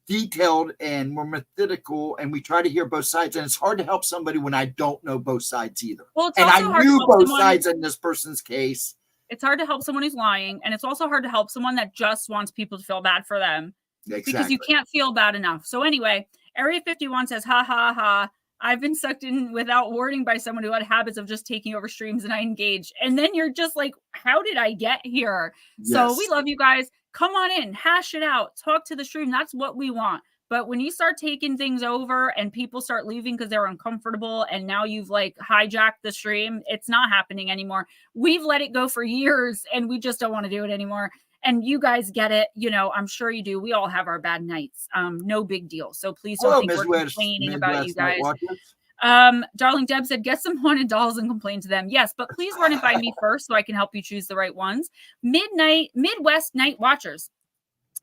detailed and more methodical, and we try to hear both sides. And it's hard to help somebody when I don't know both sides either. Well, and I knew both sides in this person's case. It's hard to help someone who's lying, and it's also hard to help someone that just wants people to feel bad for them. Exactly. Because you can't feel bad enough. So anyway, Area 51 says, ha, ha, ha. I've been sucked in without warning by someone who had habits of just taking over streams, and I engaged. And then you're just like, how did I get here? Yes. So we love you guys. Come on in, hash it out, talk to the stream. That's what we want. But when you start taking things over and people start leaving because they're uncomfortable, and now you've like hijacked the stream, it's not happening anymore. We've let it go for years, and we just don't want to do it anymore. And you guys get it. You know, I'm sure you do. We all have our bad nights. No big deal. So please don't think we're complaining about you guys. Darling Deb said, get some haunted dolls and complain to them. Yes, but please run it by me first so I can help you choose the right ones. Midwest Night Watchers.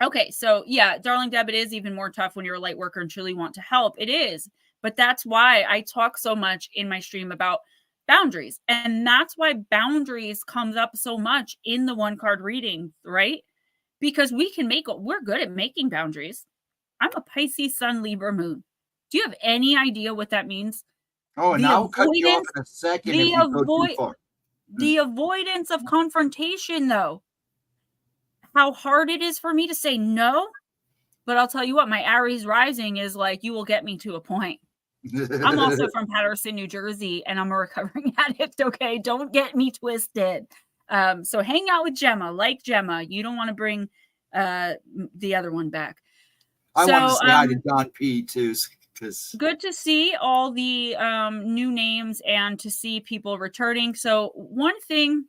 Okay, so yeah, Darling Deb, it is even more tough when you're a light worker and truly want to help. It is. But that's why I talk so much in my stream about boundaries. And that's why boundaries comes up so much in the one card reading, right? Because we're good at making boundaries. I'm a Pisces Sun, Libra Moon. Do you have any idea what that means? Oh, and I'll cut you off in a second if you go too far. The avoidance of confrontation, though. How hard it is for me to say no. But I'll tell you what, my Aries rising is like, you will get me to a point. I'm also from Patterson, New Jersey, and I'm a recovering addict. Okay, don't get me twisted. So hang out with Gemma, like Gemma. You don't want to bring the other one back. I want to say hi to John P. too. Good to see all the new names and to see people returning. So one thing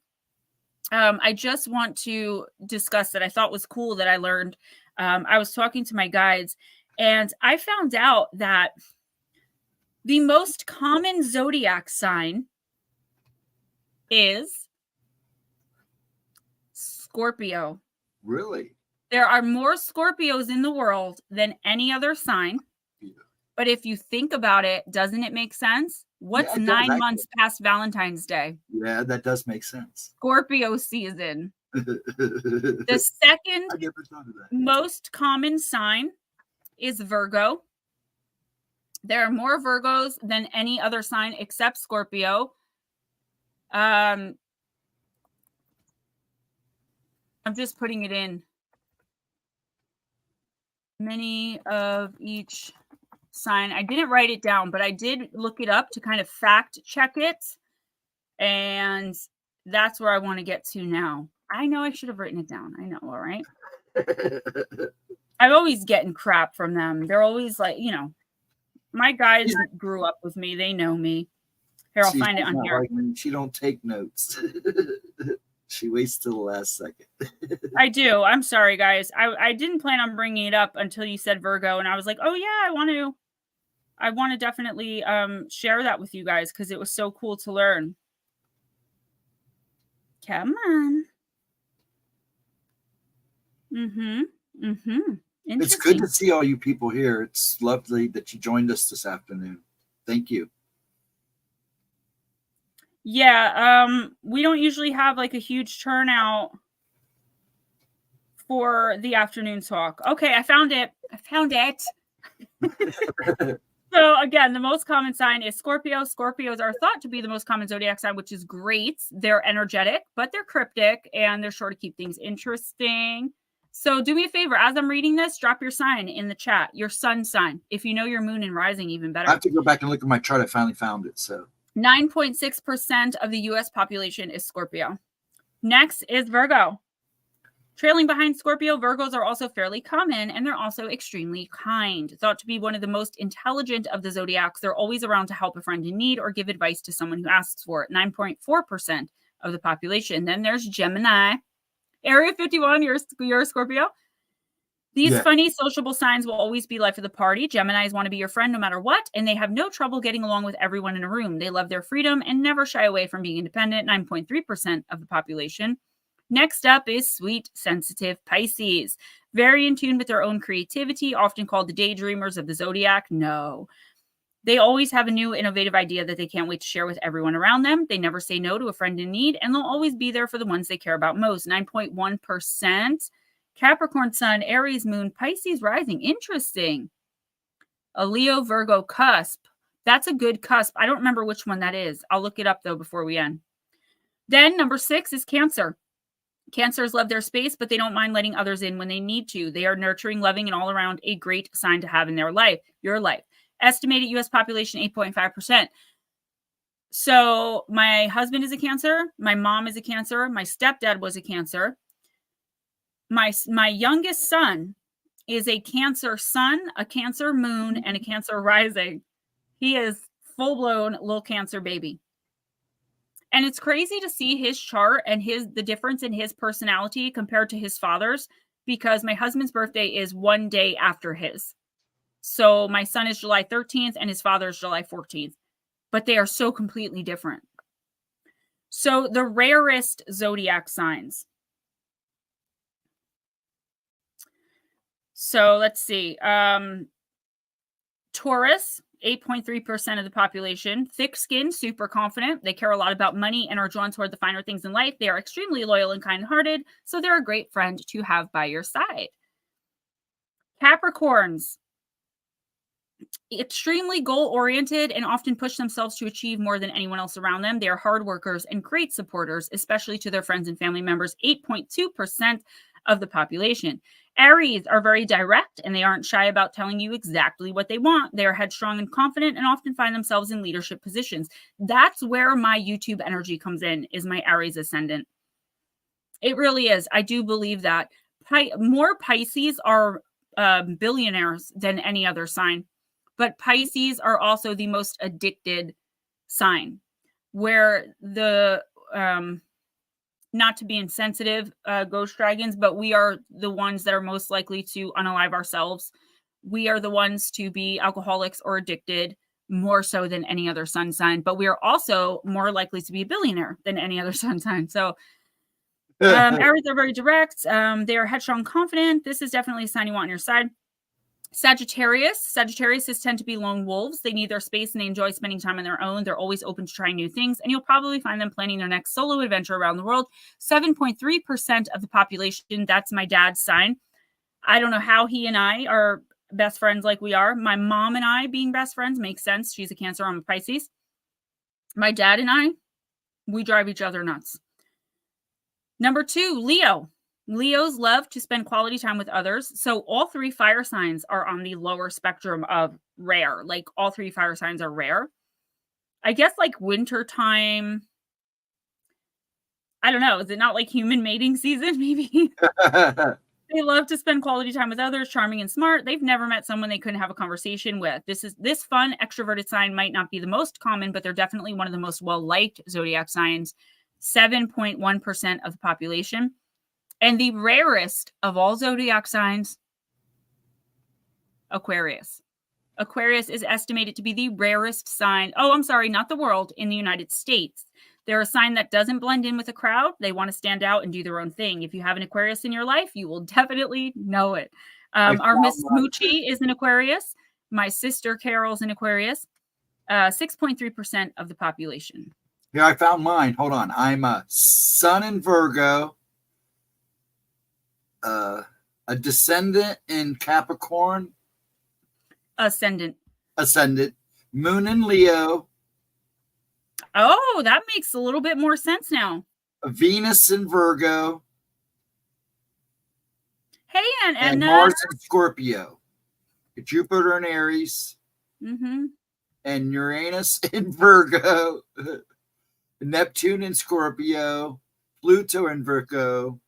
I just want to discuss that I thought was cool that I learned. I was talking to my guides, and I found out that the most common zodiac sign is Scorpio. Really? There are more Scorpios in the world than any other sign. Yeah. But if you think about it, doesn't it make sense? What's 9 months past Valentine's Day? Yeah, that does make sense. Scorpio season. The second most common sign is Virgo. There are more Virgos than any other sign except Scorpio. I'm just putting it in. Many of each sign. I didn't write it down, but I did look it up to kind of fact check it. And that's where I want to get to now. I know I should have written it down. I know, all right? I'm always getting crap from them. They're always like, you know, my guys grew up with me. They know me. Here, I'll find it on here. Like she don't take notes. She waits till the last second. I do. I'm sorry, guys. I didn't plan on bringing it up until you said Virgo, and I was like, oh yeah, I want to definitely share that with you guys because it was so cool to learn. Come on. It's good to see all you people here. It's lovely that you joined us this afternoon. Thank you. Yeah, we don't usually have like a huge turnout for the afternoon talk. Okay, I found it. So again, the most common sign is Scorpio. Scorpios are thought to be the most common zodiac sign, which is great. They're energetic, but they're cryptic, and they're sure to keep things interesting. So do me a favor, as I'm reading this, drop your sign in the chat, your sun sign. If you know your moon and rising, even better. I have to go back and look at my chart. I finally found it. So 9.6% of the U.S. population is Scorpio. Next is Virgo. Trailing behind Scorpio, Virgos are also fairly common, and they're also extremely kind. Thought to be one of the most intelligent of the zodiacs, they're always around to help a friend in need or give advice to someone who asks for it. 9.4% of the population. Then there's Gemini. Area 51, you're a Scorpio. These funny, sociable signs will always be life of the party. Geminis want to be your friend no matter what, and they have no trouble getting along with everyone in a room. They love their freedom and never shy away from being independent. 9.3% of the population. Next up is sweet, sensitive Pisces. Very in tune with their own creativity, often called the daydreamers of the zodiac. No. They always have a new innovative idea that they can't wait to share with everyone around them. They never say no to a friend in need, and they'll always be there for the ones they care about most. 9.1%. Capricorn Sun, Aries Moon, Pisces Rising. Interesting. A Leo Virgo cusp. That's a good cusp. I don't remember which one that is. I'll look it up, though, before we end. Then number 6 is Cancer. Cancers love their space, but they don't mind letting others in when they need to. They are nurturing, loving, and all around a great sign to have in their life, your life. Estimated U.S. population, 8.5%. So my husband is a Cancer. My mom is a Cancer. My stepdad was a Cancer. My youngest son is a Cancer sun, a Cancer moon, and a Cancer rising. He is full-blown little Cancer baby. And it's crazy to see his chart and the difference in his personality compared to his father's, because my husband's birthday is one day after his. So my son is July 13th and his father is July 14th. But they are so completely different. So the rarest zodiac signs. So let's see. Taurus. 8.3% of the population. Thick skin, super confident. They care a lot about money and are drawn toward the finer things in life. They are extremely loyal and kind-hearted, so they're a great friend to have by your side. Capricorns. Extremely goal-oriented and often push themselves to achieve more than anyone else around them. They are hard workers and great supporters, especially to their friends and family members. 8.2% of the population. Aries are very direct, and they aren't shy about telling you exactly what they want. They are headstrong and confident and often find themselves in leadership positions. That's where my YouTube energy comes in, is my Aries ascendant. It really is. I do believe that. More Pisces are billionaires than any other sign. But Pisces are also the most addicted sign, where the, not to be insensitive, ghost dragons, but we are the ones that are most likely to unalive ourselves. We are the ones to be alcoholics or addicted more so than any other sun sign, but we are also more likely to be a billionaire than any other sun sign. So Aries are very direct. They are headstrong, confident. This is definitely a sign you want on your side. Sagittarius tend to be lone wolves. They need their space and they enjoy spending time on their own. They're always open to trying new things, and you'll probably find them planning their next solo adventure around the world. 7.3% of the population. That's my dad's sign. I don't know how he and I are best friends like we are. My mom and I being best friends makes sense. She's a Cancer, I'm a Pisces. My dad and I, we drive each other nuts. Number 2, Leo. Leos love to spend quality time with others. So all 3 fire signs are on the lower spectrum of rare. Like all 3 fire signs are rare. I guess like winter time. I don't know. Is it not like human mating season? Maybe. They love to spend quality time with others, charming and smart. They've never met someone they couldn't have a conversation with. This fun, extroverted sign might not be the most common, but they're definitely one of the most well-liked zodiac signs. 7.1% of the population. And the rarest of all zodiac signs, Aquarius. Aquarius is estimated to be the rarest sign. Oh, I'm sorry, not the world, in the United States. They're a sign that doesn't blend in with a crowd. They want to stand out and do their own thing. If you have an Aquarius in your life, you will definitely know it. Our Miss Moochie is an Aquarius. My sister Carol's an Aquarius. 6.3% of the population. Here, I found mine. Hold on. I'm a Sun in Virgo, a descendant in Capricorn, Ascendant, Moon in Leo. Oh, that makes a little bit more sense now. A Venus in Virgo. Hey, and Mars in Scorpio. Jupiter in Aries. Mm-hmm. And Uranus in Virgo. Neptune in Scorpio. Pluto in Virgo.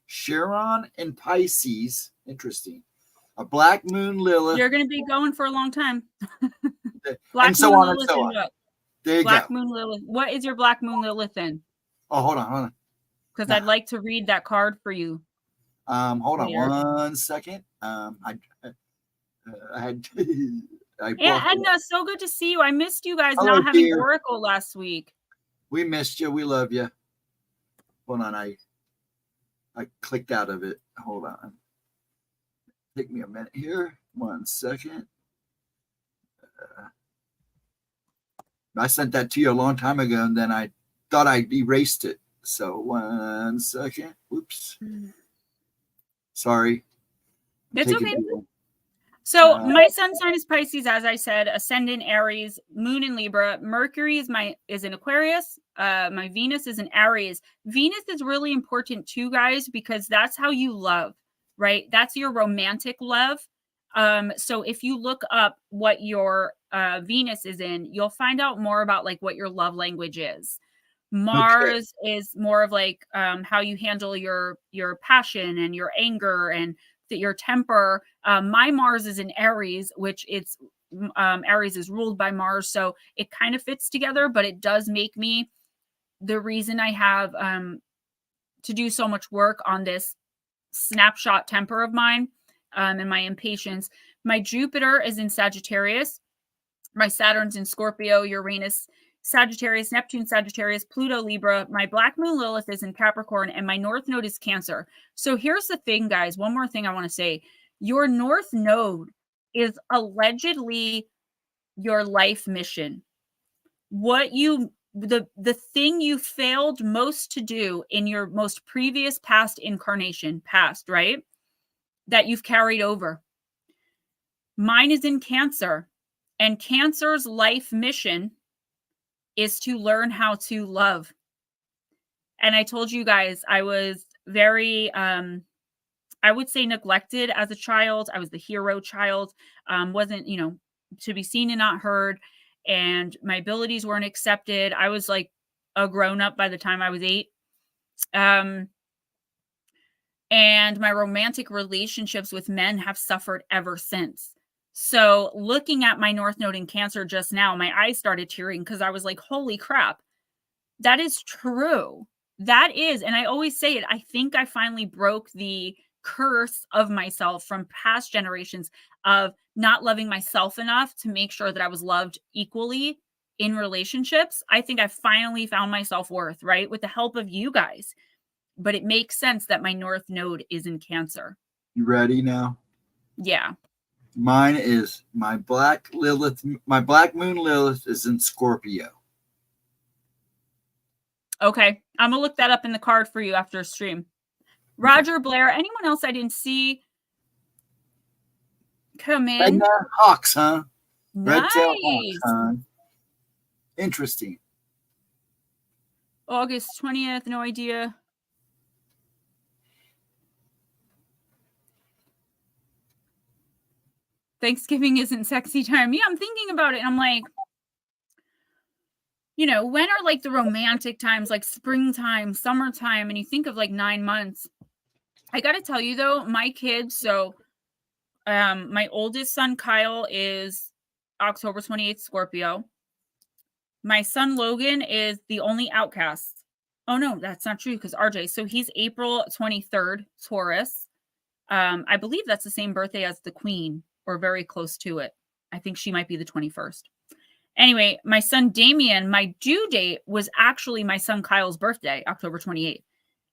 Chiron in Pisces. Interesting. A black moon Lilith. You're going to be going for a long time. Black and so moon on Lilith and so on. What? There you black go. Moon Lilith. What is your black moon Lilith in? Oh, hold on. Because I'd like to read that card for you. Hold on 1 second. I Edna, so good to see you. I missed you guys not having Oracle last week. We missed you. We love you. Hold on. I clicked out of it. Hold on. Take me a minute here. 1 second. I sent that to you a long time ago, and then I thought I erased it. So 1 second. Oops. Sorry. That's okay. So my sun sign is Pisces, as I said, ascendant Aries, moon in Libra. Mercury is in Aquarius. My Venus is in Aries. Venus is really important too, guys, because that's how you love, right? That's your romantic love. So if you look up what your Venus is in, you'll find out more about like what your love language is. Mars is more of like how you handle your passion and your anger and your temper. My Mars is in Aries, which it's Aries is ruled by Mars, so it kind of fits together, but it does make me the reason I have to do so much work on this snapshot temper of mine and my impatience. My Jupiter is in Sagittarius. My Saturn's in Scorpio, Uranus Sagittarius, Neptune Sagittarius, Pluto Libra. My black moon Lilith is in Capricorn, and my north node is Cancer. So here's the thing, guys. One more thing I want to say. Your north node is allegedly your life mission. The thing you failed most to do in your most previous past incarnation, right? That you've carried over. Mine is in Cancer, and Cancer's life mission is to learn how to love. And I told you guys, I was very, I would say neglected as a child. I was the hero child, wasn't, to be seen and not heard. And my abilities weren't accepted. I was like a grown-up by the time I was 8. And my romantic relationships with men have suffered ever since. So looking at my North Node in Cancer just now, my eyes started tearing because I was like, holy crap, that is true. That is, and I always say it, I think I finally broke the curse of myself from past generations of not loving myself enough to make sure that I was loved equally in relationships. I think I finally found my self-worth, right? With the help of you guys. But it makes sense that my North Node is in Cancer. You ready now? Yeah. Mine is my black moon Lilith is in Scorpio. Okay. I'm going to look that up in the card for you after a stream. Roger Blair, anyone else I didn't see come in? Red Hawks, huh? Nice. Red-tailed Hawks, huh? Interesting. August 20th, no idea. Thanksgiving isn't sexy time. Yeah, I'm thinking about it. And I'm like, when are like the romantic times, like springtime, summertime, and you think of like 9 months. I got to tell you though, my kids, so my oldest son, Kyle, is October 28th, Scorpio. My son, Logan, is the only outcast. Oh no, that's not true because RJ. So he's April 23rd, Taurus. I believe that's the same birthday as the Queen, or very close to it. I think she might be the 21st. Anyway, my son Damien, my due date was actually my son Kyle's birthday, October 28th.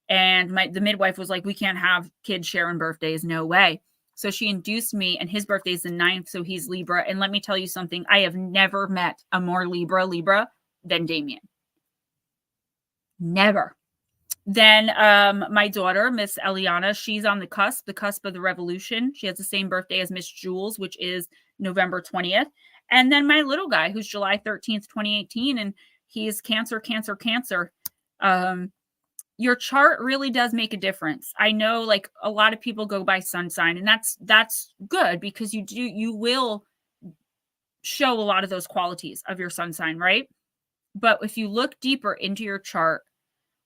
And the midwife was like, we can't have kids sharing birthdays. No way. So she induced me, and his birthday is the 9th, so he's Libra. And let me tell you something. I have never met a more Libra than Damien. Never. Then my daughter, Miss Eliana, she's on the cusp of the revolution. She has the same birthday as Miss Jules, which is November 20th. And then my little guy, who's July 13th, 2018, and he is Cancer. Your chart really does make a difference. I know, like, a lot of people go by sun sign, and that's good, because you will show a lot of those qualities of your sun sign, right? But if you look deeper into your chart,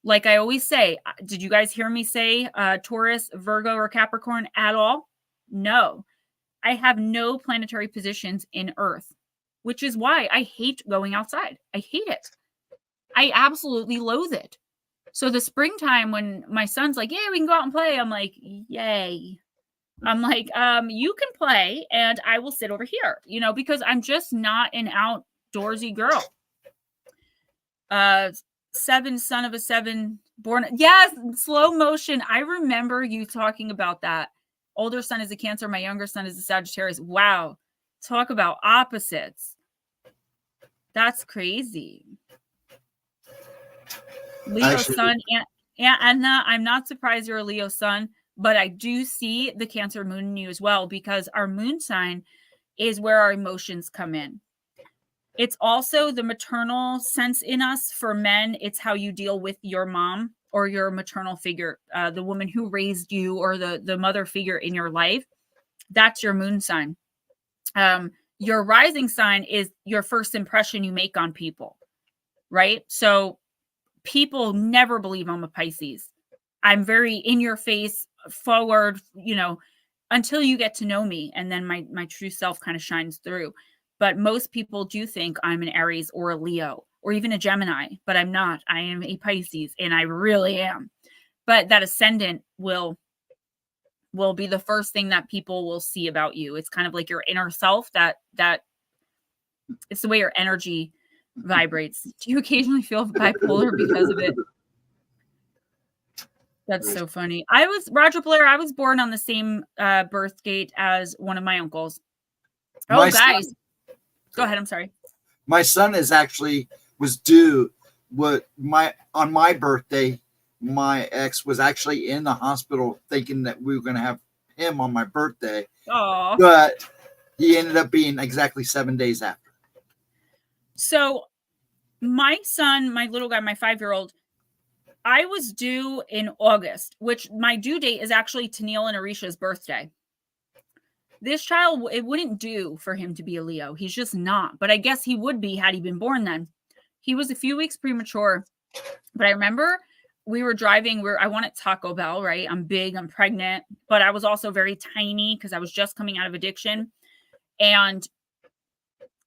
like I always say, did you guys hear me say Taurus, Virgo, or Capricorn at all? No. I have no planetary positions in Earth, which is why I hate going outside. I hate it. I absolutely loathe it. So the springtime, when my son's like, yeah, we can go out and play, I'm like, yay. I'm like, you can play and I will sit over here, because I'm just not an outdoorsy girl. 7, son of a 7, born. Yes, slow motion. I remember you talking about that. Older son is a Cancer. My younger son is a Sagittarius. Wow. Talk about opposites. That's crazy. Leo sun. And I'm not surprised you're a Leo sun, but I do see the Cancer moon in you as well, because our moon sign is where our emotions come in. It's also the maternal sense in us. For men, it's how you deal with your mom or your maternal figure, the woman who raised you, or the mother figure in your life. That's your moon sign. Your rising sign is your first impression you make on people, right? So people never believe I'm a Pisces. I'm very in your face, forward, until you get to know me. And then my true self kind of shines through. But most people do think I'm an Aries or a Leo or even a Gemini, but I'm not. I am a Pisces, and I really am. But that ascendant will be the first thing that people will see about you. It's kind of like your inner self, that it's the way your energy vibrates. Do you occasionally feel bipolar because of it? That's so funny. Roger Blair, I was born on the same birth date as one of my uncles. Oh, guys. Go ahead. I'm sorry. My son was due on my birthday. My ex was actually in the hospital thinking that we were going to have him on my birthday. Oh, but he ended up being exactly 7 days after. So my son, my little guy, my 5-year-old, I was due in August, which my due date is actually Tennille and Arisha's birthday. This child, it wouldn't do for him to be a Leo. He's just not. But I guess he would be had he been born then. He was a few weeks premature. But I remember we were driving. I wanted Taco Bell, right? I'm big. I'm pregnant. But I was also very tiny because I was just coming out of addiction. And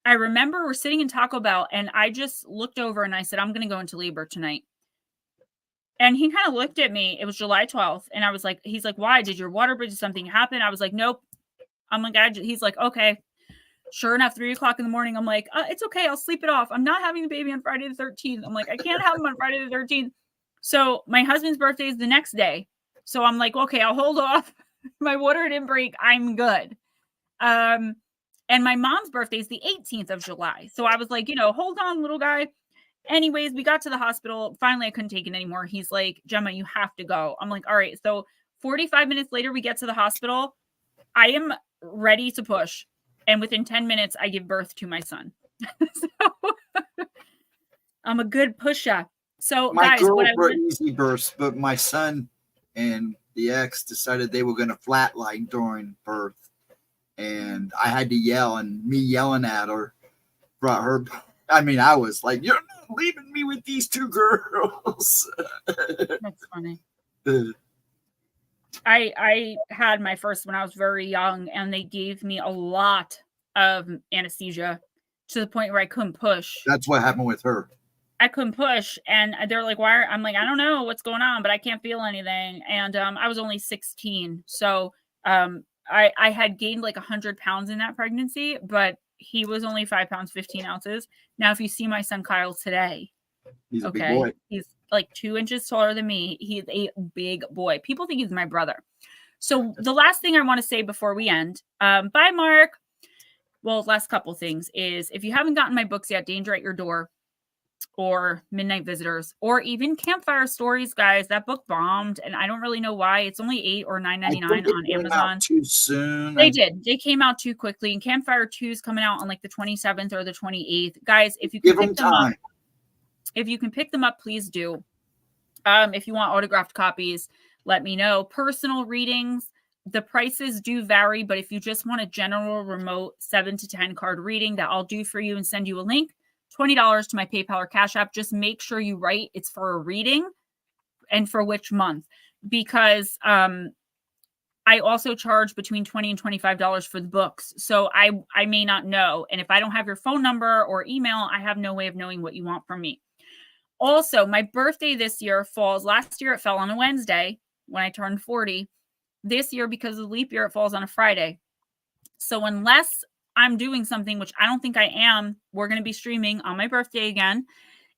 I remember we're sitting in Taco Bell, and I just looked over and I said, I'm going to go into labor tonight. And he kind of looked at me. It was July 12th. And I was like, he's like, why? Did your water bridge, something happen? I was like, nope. I'm like, he's like, okay. Sure enough, 3:00 in the morning, I'm like, it's okay. I'll sleep it off. I'm not having the baby on Friday the 13th. I'm like, I can't have him on Friday the 13th. So my husband's birthday is the next day. So I'm like, okay, I'll hold off. My water didn't break. I'm good. And my mom's birthday is the 18th of July. So I was like, hold on, little guy. Anyways, we got to the hospital. Finally, I couldn't take it anymore. He's like, Gemma, you have to go. I'm like, all right. So 45 minutes later, we get to the hospital. I am ready to push. And within 10 minutes, I give birth to my son. So I'm a good pusher. So my guys, girls were easy births, but my son and the ex decided they were going to flatline during birth. And I had to yell, and me yelling at her brought her. I mean, I was like, you're not leaving me with these two girls. That's funny. I had my first when I was very young, and they gave me a lot of anesthesia to the point where I couldn't push. That's what happened with her. I couldn't push, and they're like, why? I'm like, I don't know what's going on, but I can't feel anything. And I was only 16. So I had gained like 100 pounds in that pregnancy, but he was only 5 pounds, 15 ounces. Now, if you see my son Kyle today, he's a big boy. He's like 2 inches taller than me. He's a big boy. People think he's my brother. So the last thing I want to say before we end, bye, Mark. Well, last couple things is if you haven't gotten my books yet, Danger at Your Door or Midnight Visitors or even Campfire Stories, guys, that book bombed and I don't really know why. It's only $8 or $9.99 on Amazon. Too soon. They did. They came out too quickly, and Campfire 2 is coming out on like the 27th or the 28th. Guys, if you can pick them up, please do. If you want autographed copies, let me know. Personal readings, the prices do vary, but if you just want a general remote 7 to 10 card reading, that I'll do for you and send you a link. $20 to my PayPal or Cash App. Just make sure you write it's for a reading and for which month, because I also charge between $20 and $25 for the books. So I may not know. And if I don't have your phone number or email, I have no way of knowing what you want from me. Also, my birthday this year falls, last year it fell on a Wednesday when I turned 40. This year, because of the leap year, it falls on a Friday. So unless I'm doing something, which I don't think I am, we're going to be streaming on my birthday again.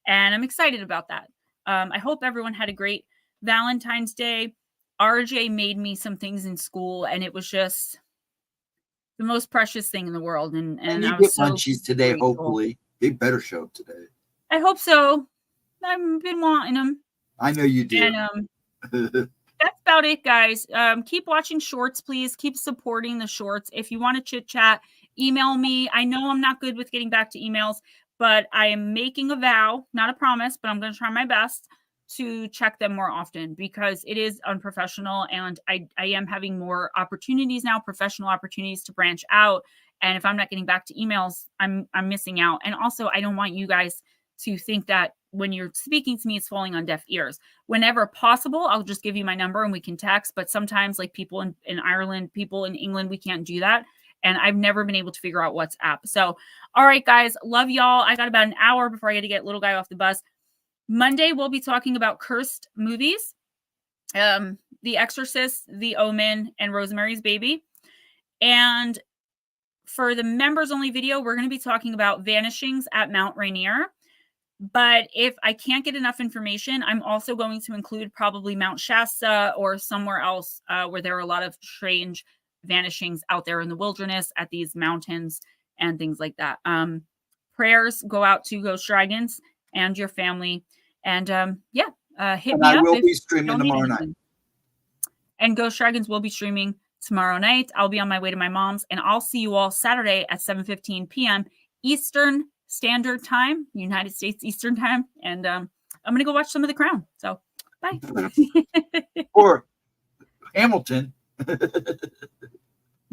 And I'm excited about that. I hope everyone had a great Valentine's Day. RJ made me some things in school, and it was just the most precious thing in the world. And you I was get munchies today, grateful. Hopefully. They better show up today. I hope so. I've been wanting them. I know you do. And that's about it, guys. Keep watching shorts, please. Keep supporting the shorts. If you want to chit chat, email me. I know I'm not good with getting back to emails, but I am making a vow, not a promise, but I'm going to try my best to check them more often, because it is unprofessional, and I am having more opportunities now, professional opportunities to branch out. And if I'm not getting back to emails, I'm missing out. And also, I don't want you guys to think that when you're speaking to me, it's falling on deaf ears. Whenever possible, I'll just give you my number and we can text. But sometimes, like people in Ireland, people in England, we can't do that. And I've never been able to figure out WhatsApp. So, all right, guys, love y'all. I got about an hour before I got to get little guy off the bus. Monday, we'll be talking about cursed movies, The Exorcist, The Omen, and Rosemary's Baby. And for the members only video, we're going to be talking about vanishings at Mount Rainier. But if I can't get enough information, I'm also going to include probably Mount Shasta or somewhere else where there are a lot of strange vanishings out there in the wilderness at these mountains and things like that. Prayers go out to Ghost Dragons and your family. And hit me up. I will be streaming tomorrow night. And Ghost Dragons will be streaming tomorrow night. I'll be on my way to my mom's, and I'll see you all Saturday at 7:15 p.m. Eastern Standard Time, United States Eastern Time. And I'm going to go watch some of The Crown. So, bye. Or Hamilton.